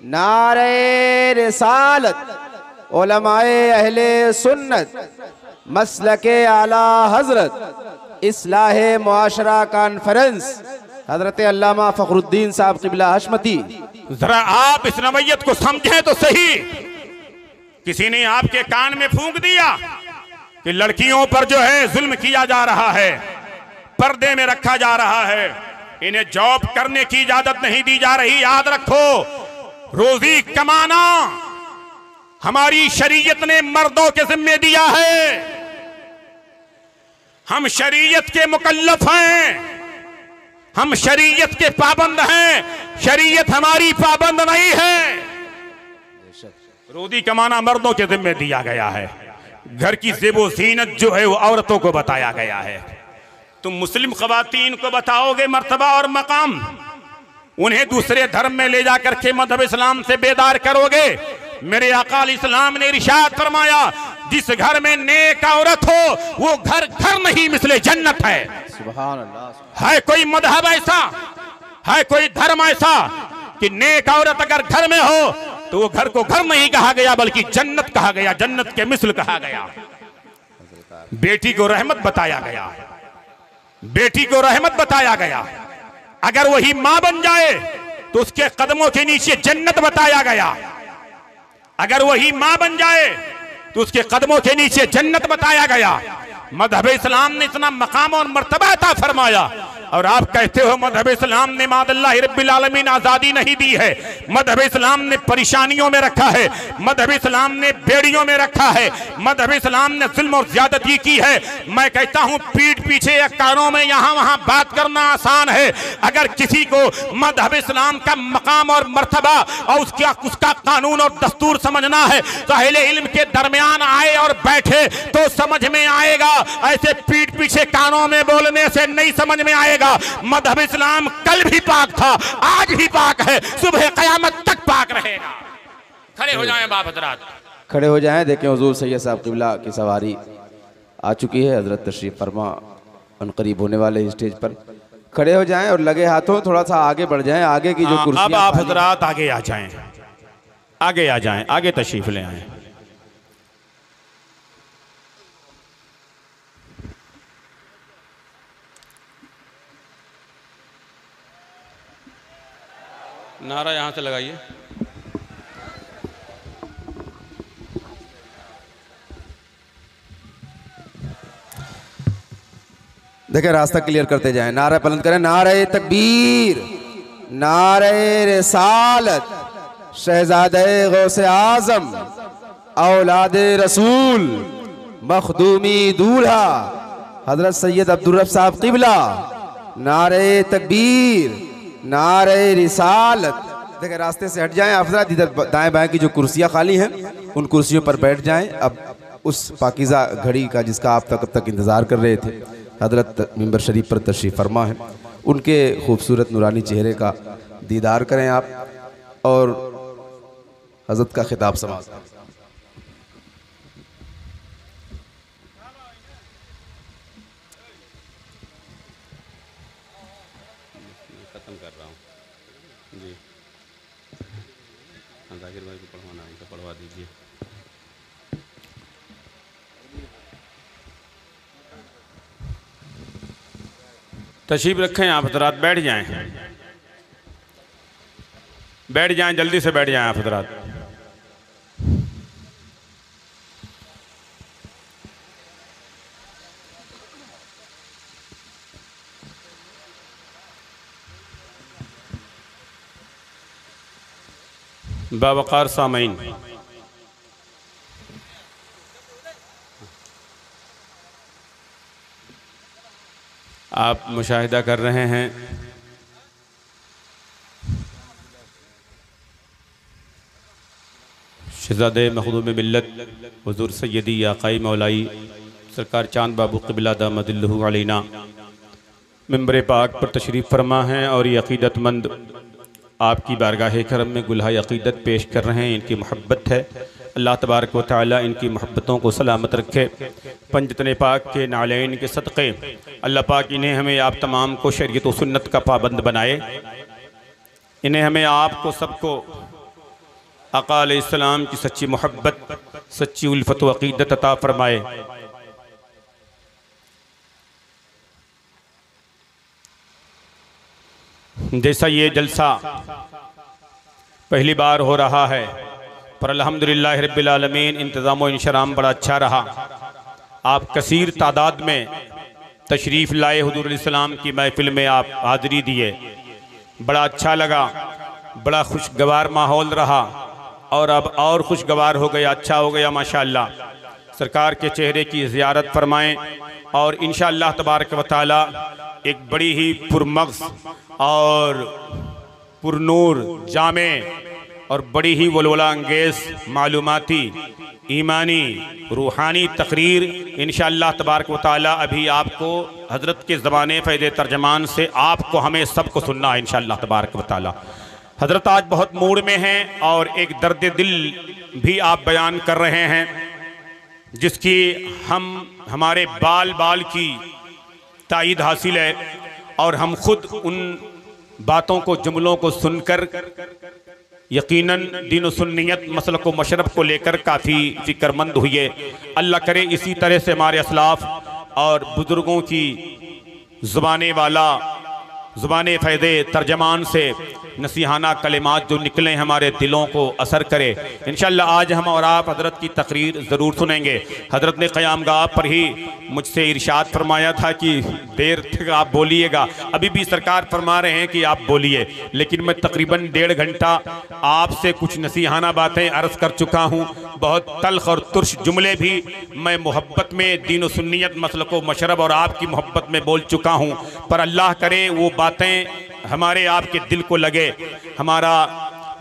नारे रिसालत, उलमाए अहले सुन्नत, मसलके आला हजरत, इस्लाहे मुआशरा कॉन्फ्रेंस, हजरत अल्लामा फखरुद्दीन साहब क़िबला हशमती। जरा आप इस नवैयत को समझें तो सही। किसी ने आपके कान में फूंक दिया कि लड़कियों पर जो है जुल्म किया जा रहा है, पर्दे में रखा जा रहा है, इन्हें जॉब करने की इजाजत नहीं दी जा रही। याद रखो, रोजी कमाना हमारी शरीयत ने मर्दों के जिम्मे दिया है। हम शरीयत के मुकल्लफ हैं, हम शरीयत के पाबंद हैं, शरीयत हमारी पाबंद नहीं है। रोजी कमाना मर्दों के जिम्मे दिया गया है। घर की ज़ेबो ज़ीनत जो है वो औरतों को बताया गया है। तुम मुस्लिम ख़वातीन को बताओगे मर्तबा और मकाम, उन्हें दूसरे धर्म में ले जाकर के मज़हब इस्लाम से बेदार करोगे। मेरे आका इस्लाम ने इरशाद फरमाया, जिस घर में नेक औरत हो वो घर घर नहीं मिसले जन्नत है। सुभान अल्लाह। है कोई मजहब ऐसा, है कोई धर्म ऐसा कि नेक औरत अगर घर में हो तो वो घर को घर नहीं कहा गया बल्कि जन्नत कहा गया, जन्नत के मिसल कहा गया। बेटी को रहमत बताया गया, बेटी को रहमत बताया गया। अगर वही मां बन जाए तो उसके कदमों के नीचे जन्नत बताया गया। अगर वही मां बन जाए तो उसके कदमों के नीचे जन्नत बताया गया। मज़हब इस्लाम ने इतना मकाम और मर्तबा अता फरमाया और आप कहते हो मज़हब इस्लाम ने मादअल्लाह रब्बिल आलमीन आज़ादी नहीं दी है। मज़हब इस्लाम ने परेशानियों में रखा है, मज़हब इस्लाम ने बेड़ियों में रखा है, मज़हब इस्लाम ने जुल्म और ज्यादती की है। मैं कहता हूँ पीठ पीछे या कानों में यहाँ वहाँ बात करना आसान है। अगर किसी को मज़हब इस्लाम का मकाम और मर्तबा और उसका कानून और दस्तूर समझना है तो अहले इल्म के दरमियान आए और बैठे तो समझ में आएगा। ऐसे पीठ पीछे कानों में बोलने से नहीं समझ में आएगा। मज़हब इस्लाम कल भी पाक था, आज भी पाक है, सुबह क़यामत तक पाक रहेगा। खड़े हो जाएं बाप हज़रात, खड़े हो जाएं। देखें हुजूर सैयद साहब क़िबला की सवारी आ चुकी है। हजरत तशरीफ फरमा अनकरीब होने वाले स्टेज पर। खड़े हो जाएं और लगे हाथों थोड़ा सा आगे बढ़ जाएं। आगे की जो कुर्सियां, अब आप हज़रात आगे आ जाएं, आगे आ जाएं, आगे तशरीफ ले आएं। नारा यहां से लगाइए। देखें रास्ता क्लियर करते जाएं। नारा बुलंद करें, नारे तकबीर, नारे रिसालत, शहजादे गौसे आजम, औलादे रसूल, मखदूमी दूल्हा हजरत सैयद अब्दुल रब साहब क़िबला। नारे तकबीर, नारे रिसालत। देखिए रास्ते से हट जाएं। आप इधर दाएं बाएं की जो कुर्सियां खाली हैं उन कुर्सियों पर बैठ जाएं। अब उस पाकीज़ा घड़ी का जिसका आप तक इंतज़ार कर रहे थे, हजरत मिंबर शरीफ पर तशरीफ़ फरमा है, उनके खूबसूरत नूरानी चेहरे का दीदार करें आप और हजरत का खिताब समाज। खत्म कर रहा हूँ जी। जाकिर भाई को पढ़वाना है तो पढ़वा दीजिए। तशरीफ रखें आप हज़रात, बैठ जाएं, बैठ जाएं, जल्दी से बैठ जाएं आप हज़रात। बावकार सामईन, आप मुशाहिदा कर रहे हैं शहज़ादे मखदूम मिल्लत हुज़ूर सैयदी आक़ाई मौलाई सरकार चांद बाबू क़िबला दामदिल्लहु अलैना मिंबर पाक पर तशरीफ़ फरमा हैं और ये अक़ीदतमंद आपकी बारगाह करम में गुलहाए अक़ीदत पेश कर रहे हैं। इनकी मोहब्बत है, अल्लाह तबारक व तआला इनकी मोहब्बतों को सलामत रखे। पंजतन पाक के नालैन के सदक़े अल्लाह पाक इन्हें हमें आप तमाम को शरीयत व सुन्नत का पाबंद बनाए। इन्हें हमें आपको सबको आका अलैहिस्सलाम की सच्ची मोहब्बत, सच्ची उल्फत व अक़ीदत अता फरमाए। जैसा ये जलसा पहली बार हो रहा है, पर अल्हम्दुलिल्लाह रब्बिल आलमीन इंतज़ाम व इंशराम बड़ा अच्छा रहा। आप कसीर तादाद में तशरीफ़ लाए, हुज़ूर अलैहिस्सलाम की महफ़िल में आप हाज़िरी दिए, बड़ा अच्छा लगा, बड़ा खुशगवार माहौल रहा और अब और खुशगवार हो गया, अच्छा हो गया माशाअल्लाह। सरकार के चेहरे की ज़ियारत फरमाएँ और इंशाअल्लाह तबारक व तआला एक बड़ी ही पुरमग़ज़ और पुरनूर जामे और बड़ी ही वलवला अंगेज़ मालूमाती ईमानी रूहानी तकरीर इंशाअल्लाह तबारक व तआला अभी आपको हज़रत के ज़बाने फ़ैज़ तर्जमान से आपको हमें सबको सुनना है इंशाअल्लाह तबारक व तआला। हज़रत आज बहुत मूड में हैं और एक दर्द दिल भी आप बयान कर रहे हैं, जिसकी हमारे बाल बाल की तायीद हासिल है और हम खुद उन बातों को, जुमलों को सुनकर यकीनन दीन व सुन्नियत मसलक व मशरब को लेकर काफ़ी फ़िक्रमंद हुए। अल्लाह करे इसी तरह से हमारे असलाफ और बुज़ुर्गों की ज़ुबाने वाला, ज़ुबाने फ़ैज़ तर्जमान से नसीहाना कलिमात जो निकलें हमारे दिलों को असर करे। इंशाअल्लाह आज हम और आप हज़रत की तकरीर ज़रूर सुनेंगे। हज़रत ने क़यामगाह पर ही मुझसे इरशाद फरमाया था कि देर तक आप बोलिएगा, अभी भी सरकार फरमा रहे हैं कि आप बोलिए, लेकिन मैं तकरीबन 1.5 घंटा आपसे कुछ नसीहाना बातें अर्ज़ कर चुका हूँ। बहुत तल्ख़ और तुर्श जुमले भी मैं मोहब्बत में दीन व सुन्नियत मसलक व मशरब और आपकी मोहब्बत में बोल चुका हूँ, पर अल्लाह करे वो बातें हमारे आपके दिल को लगे, हमारा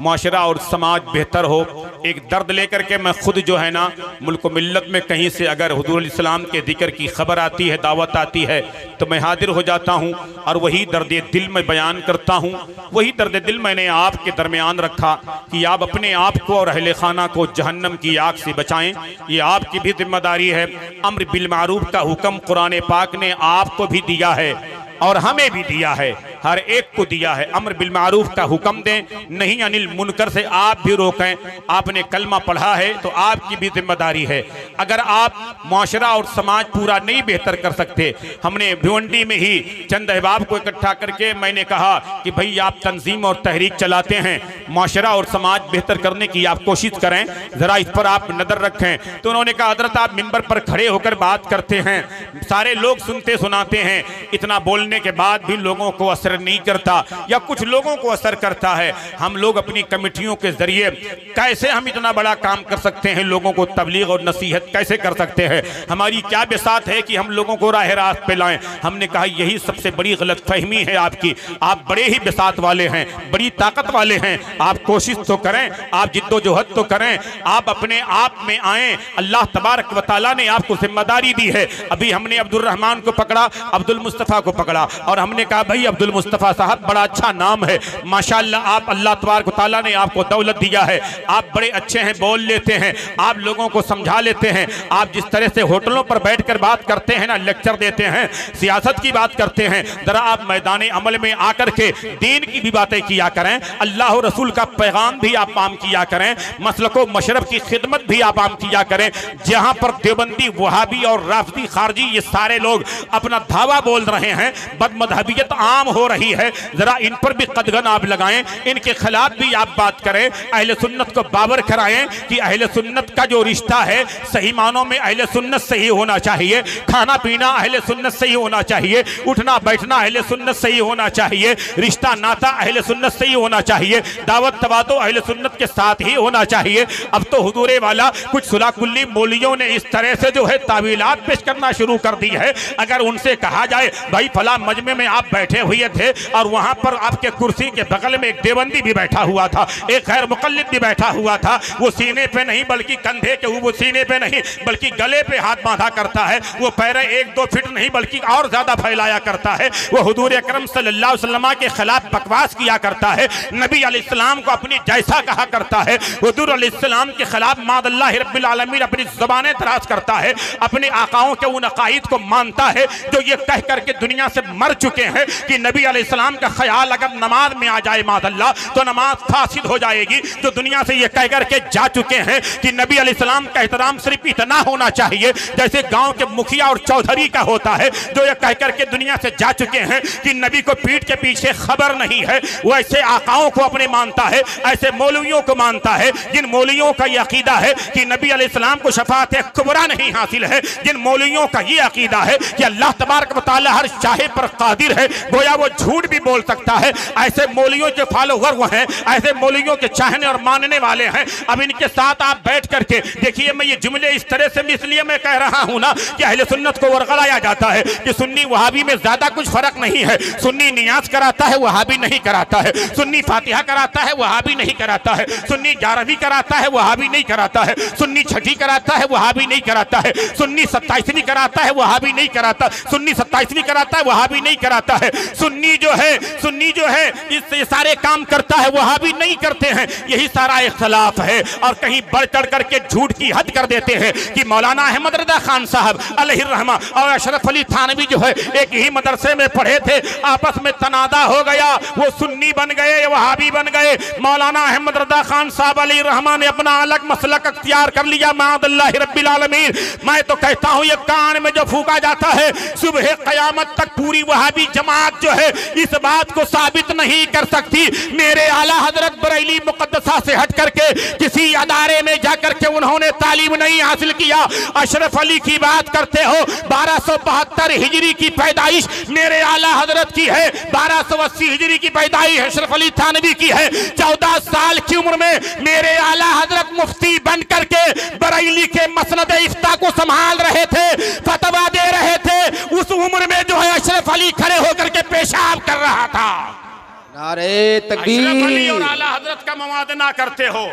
माशरा और समाज बेहतर हो। एक दर्द लेकर के मैं खुद जो है ना मुल्क व मिल्लत में कहीं से अगर हुज़ूर इस्लाम के ज़िक्र की खबर आती है, दावत आती है, तो मैं हाजिर हो जाता हूँ और वही दर्द दिल में बयान करता हूँ। वही दर्द दिल मैंने आपके दरमियान रखा कि आप अपने आप को और अहले खाना को जहन्नम की आग से बचाएं। ये आपकी भी जिम्मेदारी है। अम्र बिल मारूफ का हुक्म कुरान पाक ने आपको भी दिया है और हमें भी दिया है, हर एक को दिया है। अम्र बिल मारूफ का हुक्म दें, नहीं अनिल मुनकर से आप भी रोकें। आपने कलमा पढ़ा है तो आपकी भी जिम्मेदारी है। अगर आप माशरा और समाज पूरा नहीं बेहतर कर सकते, हमने भिवंडी में ही चंद अहबाब को इकट्ठा करके मैंने कहा कि भाई आप तंजीम और तहरीक चलाते हैं, माशरा और समाज बेहतर करने की आप कोशिश करें, ज़रा इस पर आप नज़र रखें। तो उन्होंने कहा हज़रत आप मिंबर पर खड़े होकर बात करते हैं, सारे लोग सुनते सुनाते हैं, इतना बोलने के बाद भी लोगों को असर नहीं करता या कुछ लोगों को असर करता है। हम लोग अपनी कमेटियों के जरिए कैसे हम इतना बड़ा काम कर सकते हैं, लोगों को तबलीग और नसीहत कैसे कर सकते हैं, हमारी क्या बिसात है कि हम लोगों को राह रास्त पे लाएं। हमने कहा यही सबसे बड़ी गलत फहमी है आपकी। आप बड़े ही बिसात वाले हैं, बड़ी ताकत वाले हैं, आप कोशिश तो करें, आप जिद्दोजहद तो करें, आप अपने आप में आएँ। अल्लाह तबारक व तआला ने आपको जिम्मेदारी दी है। अभी हमने अब्दुल रहमान को पकड़ा, अब्दुल मुस्तफ़ा को पकड़ा और हमने कहा भाई अब्दुल मुस्तफ़ा साहब बड़ा अच्छा नाम है, माशाअल्लाह आप, अल्लाह तबारक व तआला ने आपको दौलत दिया है, आप बड़े अच्छे हैं, बोल लेते हैं, आप लोगों को समझा लेते हैं, आप जिस तरह से होटलों पर बैठकर बात करते हैं ना, लेक्चर देते हैं, सियासत की बात करते हैं, जरा आप मैदान अमल में आकर के दीन की भी बातें किया करें, अल्लाह और रसूल का पैगाम भी आप आम किया करें, मसलको मशरब की खिदमत भी आप आम किया करें। जहां पर देवबंदी, वहाबी और राफदी, खारजी ये सारे लोग अपना धावा बोल रहे हैं, बदमज़हबियत आम हो रही है, जरा इन पर भी कदगन आप लगाएं, इनके खिलाफ भी आप बात करें, अहले सुन्नत को बावर कराएं कि अहले सुन्नत का जो रिश्ता है सही मानों में अहले सुन्नत से ही होना चाहिए, खाना पीना अहले सुन्नत से ही होना चाहिए, उठना बैठना अहले सुन्नत से ही होना चाहिए, रिश्ता नाता अहले सुन्नत से ही होना चाहिए, दावत तवादो अहले सुन्नत के साथ ही होना चाहिए। अब तो हुजूरे वाला कुछ सुलाकुल्ली मौलियों ने इस तरह से जो है तावीलात पेश करना शुरू कर दी है। अगर उनसे कहा जाए भाई फला मजमे में आप बैठे हुए थे और वहां पर आपके कुर्सी के बगल में एक देवबंदी भी बैठा हुआ था, एक खैर मुकल्लिद भी बैठा हुआ था। वो सीने पे नहीं बल्कि कंधे के, वो सीने पे नहीं बल्कि गले पे हाथ बांधा करता है। वो पैर 1-2 फीट नहीं बल्कि और ज्यादा फैलाया करता है। वो हुजूर अकरम सल्लल्लाहु अलैहि वसल्लम के खिलाफ बकवास किया करता है, नबी अलैहिस्सलाम को अपनी जैसा कहा करता है। हुजूर अलैहिस्सलाम के खिलाफ मादअल्लाह रब्बिल आलमीन अपनी ज़बानें तराश करता है, अपने आकाओं के उन अकाईद को मानता है जो ये कह करके दुनिया से मर चुके हैं कि नबी अलैहिस्सलाम का ख्याल अगर नमाज में आ जाए मादअल्लाह तो नमाज फासिद हो जाएगी। जो दुनिया से ये कह करके जा चुके हैं कि नबी अलैहिस्सलाम का एहतराम सिर्फ इतना होना चाहिए जैसे गांव के मुखिया और चौधरी का होता है, जो ये कह करके दुनिया से जा चुके हैं कि नबी को पीठ के पीछे खबर नहीं है, वो ऐसे आकाओं को अपने मानता है, ऐसे मौलवियों को मानता है जिन मौलवियों का यह अकीदा है कि नबी अलैहिस्सलाम को शफाअत कुबरा नहीं हासिल है, जिन मौलवियों का ये अकीदा है कि अल्लाह तबारक व तआला हर चाहे पर कादिर है, गोया वो झूठ भी बोल सकता है। ऐसे मौलवियों के फॉलोवर वो हैं, ऐसे मौलवियों के चाहने और मानने वाले हैं। अब इनके साथ आप बैठ करके देखिए, मैं ये जुमले इस तरह से इसलिए मैं कह रहा हूं ना कि अहले सुन्नत को वर्गलाया जाता है कि सुन्नी वहाबी में ज्यादा कुछ फर्क नहीं है। सुन्नी नियाज कराता है, वहाबी नहीं कराता है। सुन्नी फातिहा कराता है, वहाबी नहीं कराता है। सुन्नी 11वीं कराता है, वहाबी नहीं कराता है। सुन्नी 6ठी कराता है, वहाबी नहीं कराता है। सुन्नी 27वीं कराता है, वहाबी नहीं कराता। सुन्नी 27वीं कराता है, वहाबी नहीं कराता है। सुन्नी जो है इससे सारे काम करता है, वहाबी नहीं करते हैं। यही सारा इख्तलाफ है और कहीं बढ़ चढ़ करके झूठ की हद कर देते हैं कि मौलाना अहमद रजा खान साहब अलैहिर्रहमा और अशरफ अली थानवी जो है एक ही मदरसे में पढ़े थे, आपस में तनादा हो गया, वो सुन्नी बन गए, वहाबी बन गए। मौलाना अहमद रजा खान साहब अलैहिर्रहमा ने अपना अलग मसलक अख्तियार कर लिया, माअल्लाह रब्बिल आलमीन। मैं तो कहता हूं ये कान में जो फूका जाता है सुबह क़यामत तक पूरी वहाबी जमात जो है इस बात को साबित नहीं कर सकती। मेरे आला हजरत बरेली मुकद्दसा से हट करके किसी अदारे में जाकर के उन्होंने तालीम नहीं हासिल किया। अशरफ अली की बात करते हो, 1272 हिजरी की पैदाइश मेरे आला हजरत की है, 1280 हिजरी की पैदाइश अशरफ अली थानवी की है। 14 साल की उम्र में मेरे आला हजरत मुफ्ती बन करके बरेली के मसनद इफ्ता को संभाल रहे थे, फतवा दे रहे थे। उस उम्र में जो है अशरफ अली खड़े होकर के पेशाब कर रहा था। नारे तकबीर। अशरफ अली और आला हजरत का मवादना करते हो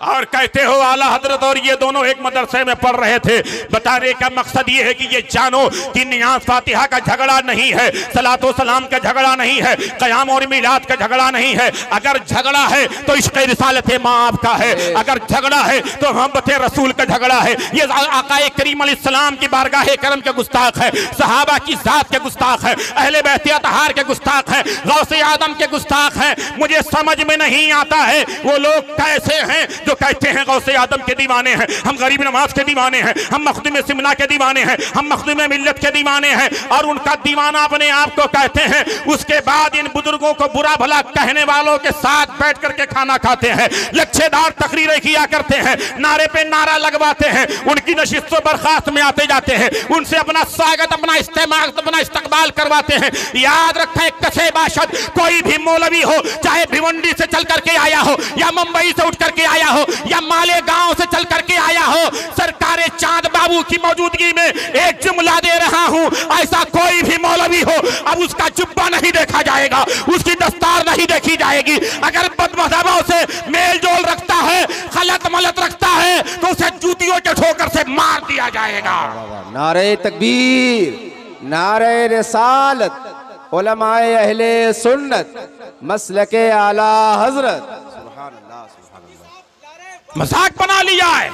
और कहते हो आला हजरत और ये दोनों एक मदरसे में पढ़ रहे थे। बताने का मकसद ये है कि ये जानो कि नियाज फातिहा का झगड़ा नहीं है, सलातो सलाम का झगड़ा नहीं है, क़याम और मिलाद का झगड़ा नहीं है। अगर झगड़ा है तो इश्क़ रिसालत माँ का है, अगर झगड़ा है तो मोहब्बत रसूल का झगड़ा है। ये आकाए करीम अलैहिस्सलाम की बारगाह करम के गुस्ताख है, सहाबा की जात के गुस्ताख है, अहले बैत अतहार के गुस्ताख है, गौसे आदम के गुस्ताख है। मुझे समझ में नहीं आता है वो लोग कैसे हैं जो कहते हैं गौसे आदम के दीवाने हैं, हम गरीब नवाज के दीवाने हैं, हम मखदूम सिमला के दीवाने हैं, हम मखदूम मिल्लत के दीवाने हैं और उनका दीवाना अपने आप को कहते हैं। उसके बाद इन बुजुर्गों को बुरा भला कहने वालों के साथ बैठ करके खाना खाते हैं, लच्छेदार तकरीरें किया करते हैं, नारे पे नारा लगवाते हैं, उनकी नशिस्तों बर्खास्त में आते जाते हैं, उनसे अपना स्वागत अपना इस्तेमाल अपना इस्तकबाल करवाते हैं। याद रखें कसे बाशद कोई भी मौलवी हो, चाहे भिवंडी से चल करके आया हो या मुंबई से उठ करके आया हो या मालेगांव से चल करके आया हो, सरकारे चांद बाबू की मौजूदगी में एक जुमला दे रहा हूं, ऐसा कोई भी मौलवी हो अब उसका जुब्बा नहीं देखा जाएगा, उसकी दस्तार नहीं देखी जाएगी। अगर बदमज़हबों से मेल जोल रखता है, गलत मलत रखता है तो उसे जूतियों के ठोकर से मार दिया जाएगा। नारे तकबीर, नारे रिसालत, उलमाए अहले सुन्नत, मसलके आला हजरत। मजाक बना लिया है,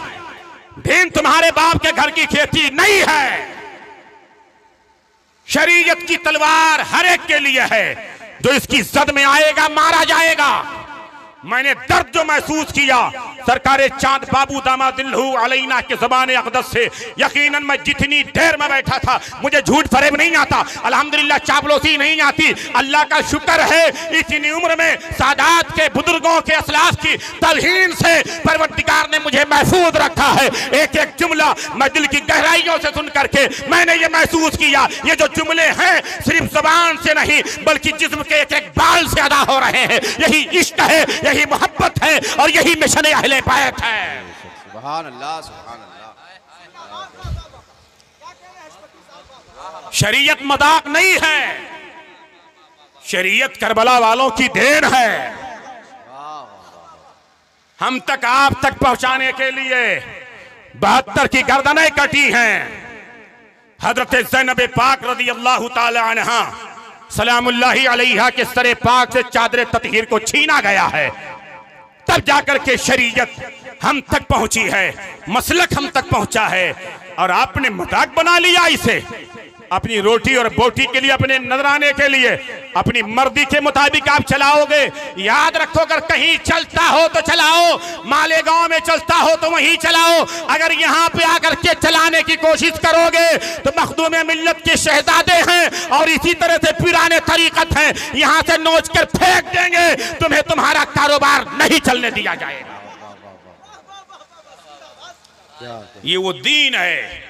दीन तुम्हारे बाप के घर की खेती नहीं है। शरीयत की तलवार हर एक के लिए है, जो इसकी जद में आएगा मारा जाएगा। मैंने दर्द जो महसूस किया सरकारे चांद बाबू दामादिल्हु अलैना के ज़बान अक़दस से, यकीनन मैं जितनी देर में बैठा था मुझे झूठ फरेब नहीं आता, अल्हम्दुलिल्लाह चापलूसी नहीं आती। अल्लाह का शुक्र है इतनी उम्र में सादात के बुजुर्गों के असलाफ की तौहीन से परवरदिगार ने मुझे महफूज रखा है। एक एक जुमला मैं दिल की गहराइयों से सुन करके मैंने ये महसूस किया, ये जो जुमले हैं सिर्फ ज़बान से नहीं बल्कि जिस्म के एक एक बाल से अदा हो रहे हैं। यही इश्क है, यही मोहब्बत है और यही मिशन अहले बैत है। सुभान अल्लाह, सुभान अल्लाह। शरीयत मजाक नहीं है, शरीयत करबला वालों की देन है। हम तक आप तक पहुंचाने के लिए 72 की गर्दनें कटी हैं। हजरत ज़ैनब पाक रज़ी अल्लाह ताला अन्हा सलामुल्लाहि अलैहा के सरे पाक से चादर ततहीर को छीना गया है, तब जाकर के शरीयत हम तक पहुंची है, मसलक हम तक पहुंचा है। और आपने मजाक बना लिया इसे, अपनी रोटी और बोटी के लिए, अपने नजराने के लिए, अपनी मर्जी के मुताबिक आप चलाओगे। याद रखो, अगर कहीं चलता हो तो चलाओ, मालेगांव में चलता हो तो वहीं चलाओ। अगर यहाँ पे आकर के चलाने की कोशिश करोगे तो मखदूम मिल्लत के शहजादे हैं और इसी तरह से पिराने तरीकत हैं, यहाँ से नोच कर फेंक देंगे, तुम्हें तुम्हारा कारोबार नहीं चलने दिया जाएगा। ये वो दीन है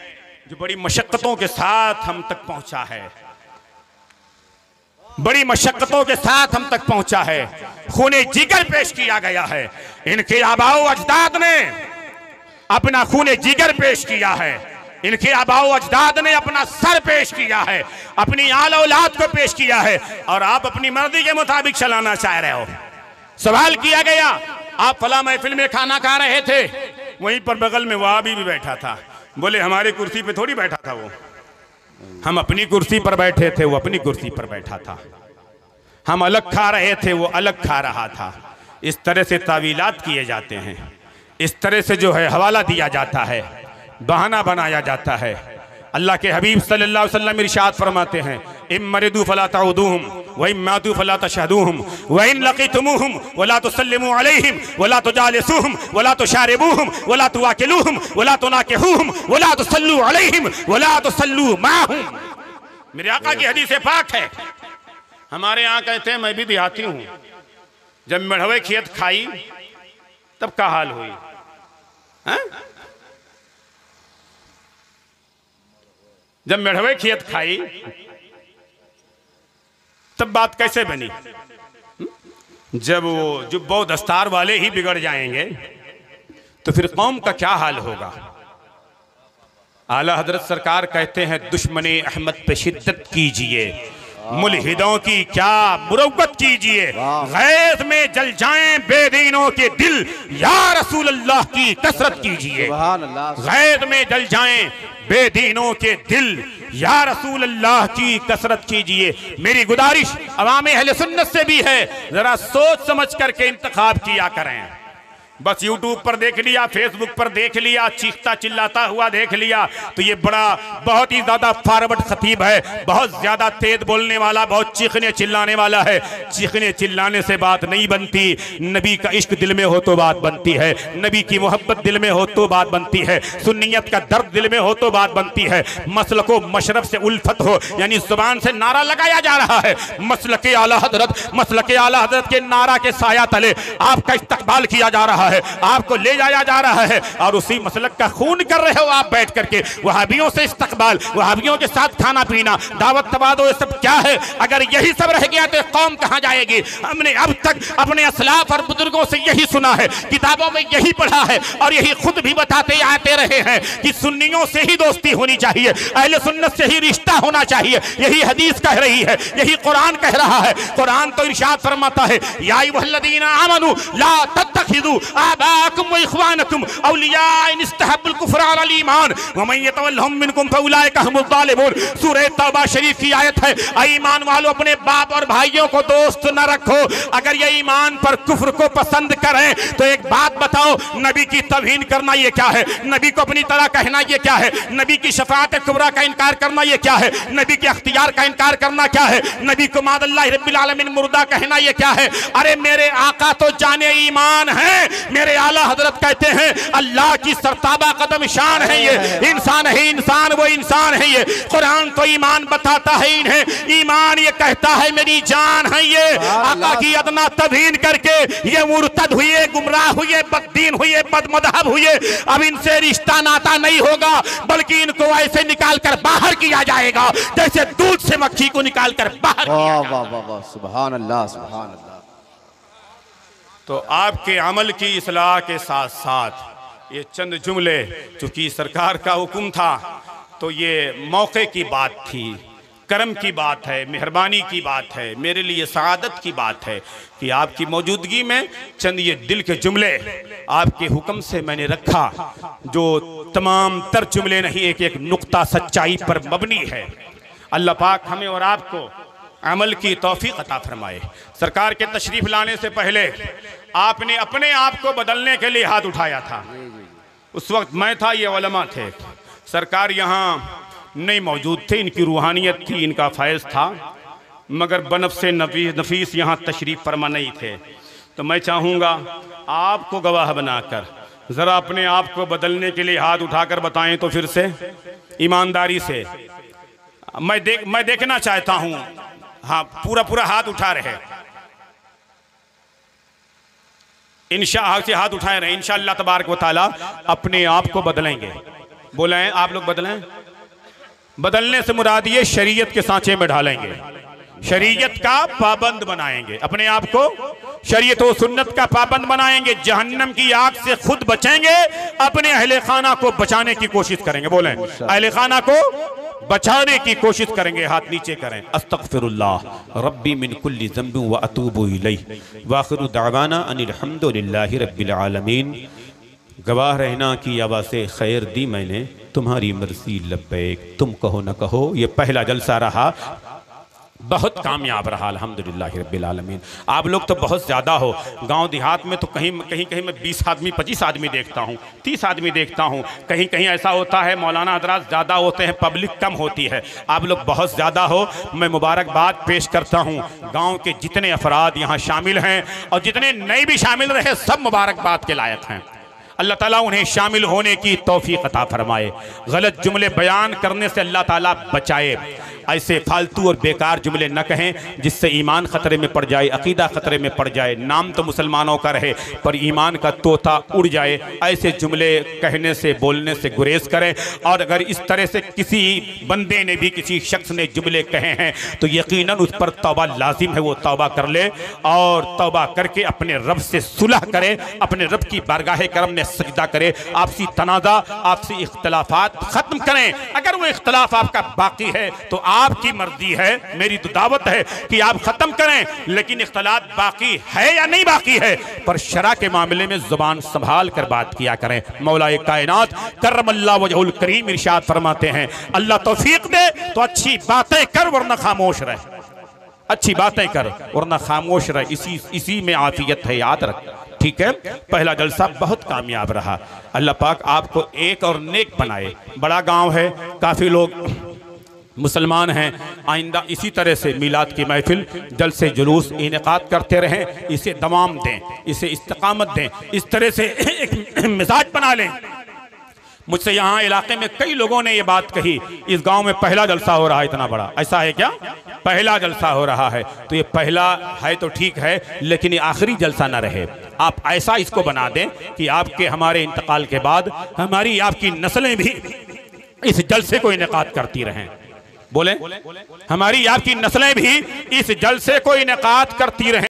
जो बड़ी मशक्कतों के साथ हम तक पहुंचा है, बड़ी मशक्कतों के साथ हम तक पहुंचा है। खूने जिगर पेश किया गया है। इनके आबाओ अजदाद ने अपना खूने जिगर पेश किया है, इनके आबाओ अजदाद ने अपना सर पेश किया है, अपनी आला औलाद को पेश किया है, और आप अपनी मर्जी के मुताबिक चलाना चाह रहे हो। सवाल किया गया, आप फला महफिल में खाना खा रहे थे, वहीं पर बगल में वहाबी भी बैठा था। बोले हमारी कुर्सी पे थोड़ी बैठा था वो, हम अपनी कुर्सी पर बैठे थे, वो अपनी कुर्सी पर बैठा था। हम अलग खा रहे थे, वो अलग खा रहा था। इस तरह से तावीलात किए जाते हैं, इस तरह से जो है हवाला दिया जाता है, बहाना बनाया जाता है। अल्लाह के हबीब सल्लल्लाहु अलैहि वसल्लम इरशाद फरमाते हैं, इम्मरिदू फला तऊदूहुम व इम्मातू फला तशहदूहुम व इन लकीतुमूहुम वला तुसल्लिमू अलैहिम वला तुजालिसूहुम वला तुशारिबूहुम वला तुवाकिलूहुम वला तुनाकिहूहुम वला तुसल्लू अलैहिम वला तुसल्लू माहुम। मेरे आका की हदीस पाक है। हमारे यहाँ कहते हैं, मैं भी देहाती हूँ, जब मेढ़वे खेत खाई तब का हाल हुई है? जब मेढ़वे खेत खाई तब बात कैसे बनी? जब वो जुब्बो दस्तार वाले ही बिगड़ जाएंगे तो फिर कौम का क्या हाल होगा? आला हजरत सरकार कहते हैं, दुश्मने अहमद पे शिद्दत कीजिए, मुल्हिदों की क्या मुरव्वत कीजिए, गैज़ में जल जाएं बेदीनों के दिल, या रसूल अल्लाह की कसरत कीजिए। गैज़ में जल जाएं बेदीनों के दिल, या रसूल अल्लाह की कसरत कीजिए। मेरी गुजारिश अवाम अहले सुन्नत से भी है, जरा सोच समझ करके इंतखाब किया करें। बस यूट्यूब पर देख लिया, फेसबुक पर देख लिया, चीखता चिल्लाता हुआ देख लिया, तो ये बड़ा बहुत ही ज्यादा फॉरवर्ड खतीब है, बहुत ज्यादा तेज बोलने वाला, बहुत चीखने चिल्लाने वाला है। चीखने चिल्लाने से बात नहीं बनती, नबी का इश्क दिल में हो तो बात बनती है, नबी की मोहब्बत दिल में हो तो बात बनती है, सुन्नियत का दर्द दिल में हो तो बात बनती है, मसलको मशरफ से उल्फत हो, यानी जुबान से नारा लगाया जा रहा है, मसलके आला हजरत के नारा के साया तले आपका इस्तकबाल किया जा रहा है, आपको ले जाया जा रहा है, और उसी मसलक का खून कर रहे हो आप बैठ करके। वहाबियों से इस्तकबाल, वहाबियों के साथ खाना पीना, दावत तबादो, ये सब क्या है? अगर यही सब रह गया तो कौम कहां जाएगी? हमने अब तक अपने असलाफ और बुजुर्गों से यही सुना है, किताबों में यही पढ़ा है, और यही खुद भी बताते आते रहे हैं कि सुन्नियों से ही दोस्ती होनी चाहिए, अहले सुन्नत से ही रिश्ता होना चाहिए। यही हदीस कह रही है, यही कुरान कह रहा है। कुरान तो इरशाद फरमाता है, या अय्युहल्लज़ीना आमनू ला तत्तखिज़ू आबाकुम व इख्वानकुम औलिया इन इस्तहब्बुल कुफ्र अलल ईमान व मन यतवल्लहुम मिनकुम फउलाइका हुमुज़ ज़ालिमून। सूरह तौबा शरीफ की आयत है, ईमान वालों अपने बाप और भाइयों को दोस्त न रखो। अगर ये ईमान पर कुफ्र को पसंद करें तो एक बात बताओ, नबी की तौहीन करना ये क्या है? नबी को अपनी तरह कहना ये क्या है? नबी की शफाअत कुबरा का इनकार करना ये क्या है? नबी के अख्तियार का इनकार करना क्या है? नबी को मादल्लाहि रब्बिल आलमीन मुर्दा कहना ये क्या है? अरे मेरे आका तो जाने ईमान है। मेरे आला हजरत कहते हैं, अल्लाह की सरताबा कदम शान है ये, इंसान है इंसान, वो इंसान है ये। कुरान तो ईमान बताता है इन्हें, ईमान ये कहता है मेरी जान है ये। आका की अदना तौहीन करके ये मुर्तद हुए, गुमराह हुए, बददीन हुए, बदमज़हब हुए। अब इनसे रिश्ता नाता नहीं होगा, बल्कि इनको ऐसे निकाल कर बाहर किया जाएगा जैसे दूध से मक्खी को निकाल कर बाहर किया जाएगा। सुभान अल्लाह, सुभान अल्लाह। तो आपके अमल की इस्लाह के साथ साथ ये चंद जुमले, चूंकि सरकार का हुक्म था तो ये मौके की बात थी, करम की बात है, मेहरबानी की बात है, मेरे लिए सआदत की बात है कि आपकी मौजूदगी में चंद ये दिल के जुमले आपके हुक्म से मैंने रखा, जो तमाम तर जुमले नहीं, एक एक नुक्ता सच्चाई पर मबनी है। अल्लाह पाक हमें और आपको अमल की तौफीक अता फरमाए। सरकार के तशरीफ लाने से पहले आपने अपने आप को बदलने के लिए हाथ उठाया था। उस वक्त मैं था, ये उलमा थे, सरकार यहाँ नहीं मौजूद थे, इनकी रूहानियत थी, इनका फैज़ था, मगर बनफ़्से नफीस यहाँ तशरीफ़ फरमा नहीं थे। तो मैं चाहूँगा आपको गवाह बनाकर ज़रा अपने आप को बदलने के लिए हाथ उठाकर बताएं तो फिर से ईमानदारी से मैं देखना चाहता हूँ। हाँ, पूरा हाथ उठा रहे, इंशाअल्लाह से हाथ उठाए रहे। इंशाअल्लाह तबारक व तआला अपने आप को बदलेंगे। बोलें आप लोग बदलें। बदलने से मुराद ये शरीयत के सांचे में ढालेंगे, शरीयत का पाबंद बनाएंगे, अपने आप को शरीयत और सुन्नत का पाबंद बनाएंगे, जहन्नम की आग से खुद बचेंगे, अपने अहले खाना को बचाने की कोशिश करेंगे। बोलें अहले खाना को बचाने की कोशिश करेंगे। हाथ नीचे करें। अस्तगफिरुल्लाह रब्बी मिन कुल्ली ज़ंबिन व अतूबु इलैहि व आखिरु दअवाना अनिल हम्दुलिल्लाहि रब्बिल आलमीन। गवाह रहना की आवाज़े खैर दी मैंने, तुम्हारी मर्जी लब्बैक, तुम कहो न कहो। ये पहला जलसा रहा, बहुत कामयाब रहा अल्हम्दुलिल्लाह रब्बिल आलमीन। आप लोग तो बहुत ज़्यादा हो, गांव देहात में तो कहीं मैं 20 आदमी 25 आदमी देखता हूँ, 30 आदमी देखता हूँ। कहीं कहीं ऐसा होता है मौलाना हज़रात ज़्यादा होते हैं, पब्लिक कम होती है। आप लोग बहुत ज़्यादा हो, मैं मुबारकबाद पेश करता हूँ। गाँव के जितने अफराद यहाँ शामिल हैं और जितने नए भी शामिल रहे, सब मुबारकबाद के लायक हैं। अल्लाह ताला उन्हें शामिल होने की तौफीक अता फरमाए। गलत जुमले बयान करने से अल्लाह ताला बचाए। ऐसे फालतू और बेकार जुमले न कहें जिससे ईमान ख़तरे में पड़ जाए, अकीदा ख़तरे में पड़ जाए। नाम तो मुसलमानों का रहे पर ईमान का तोता उड़ जाए। ऐसे जुमले कहने से, बोलने से गुरेज करें। और अगर इस तरह से किसी बंदे ने भी, किसी शख्स ने जुमले कहे हैं तो यकीनन उस पर तौबा लाजिम है। वो तौबा कर ले और तौबा करके अपने रब से सुलह करे, अपने रब की बारगाह करम में सजदा करे, आपसी तनाज़ा, आपसी इख्तलाफात ख़त्म करें। अगर वो इख्तलाफ आपका बाकी है तो आपकी मर्जी है, मेरी तो दावत है कि आप ख़त्म करें। लेकिन इख्तलाफ बाकी है या नहीं बाकी है, पर शरा के मामले में ज़ुबान संभाल कर बात किया करें। मौलाए कायनात करमल्लाहु वजहुल करीम इरशाद फरमाते हैं, अल्लाह तौफीक दे तो अच्छी बातें कर वरना खामोश रहे, अच्छी बातें कर वरना खामोश रहे। इसी में आफियत है, याद रख। ठीक है, पहला जलसा बहुत कामयाब रहा। अल्लाह पाक आपको एक और नेक बनाए। बड़ा गांव है, काफ़ी लोग मुसलमान हैं। आइंदा इसी तरह से मीलाद की महफिल, जलसे जुलूस इनेकाद करते रहें। इसे दवाम दें, इसे इस्तिकामत दें, इस तरह से एक मिजाज बना लें। मुझसे यहाँ इलाके में कई लोगों ने ये बात कही, इस गांव में पहला जलसा हो रहा है इतना बड़ा, ऐसा है क्या? पहला जलसा हो रहा है। तो ये पहला है तो ठीक है, लेकिन ये आखिरी जलसा ना रहे। आप ऐसा इसको बना दें कि आपके हमारे इंतकाल के बाद हमारी आपकी नस्लें भी इस जलसे को इनेकाद करती रहें। बोले हमारी आपकी नस्लें भी इस जलसे को इनेकाद करती रहें।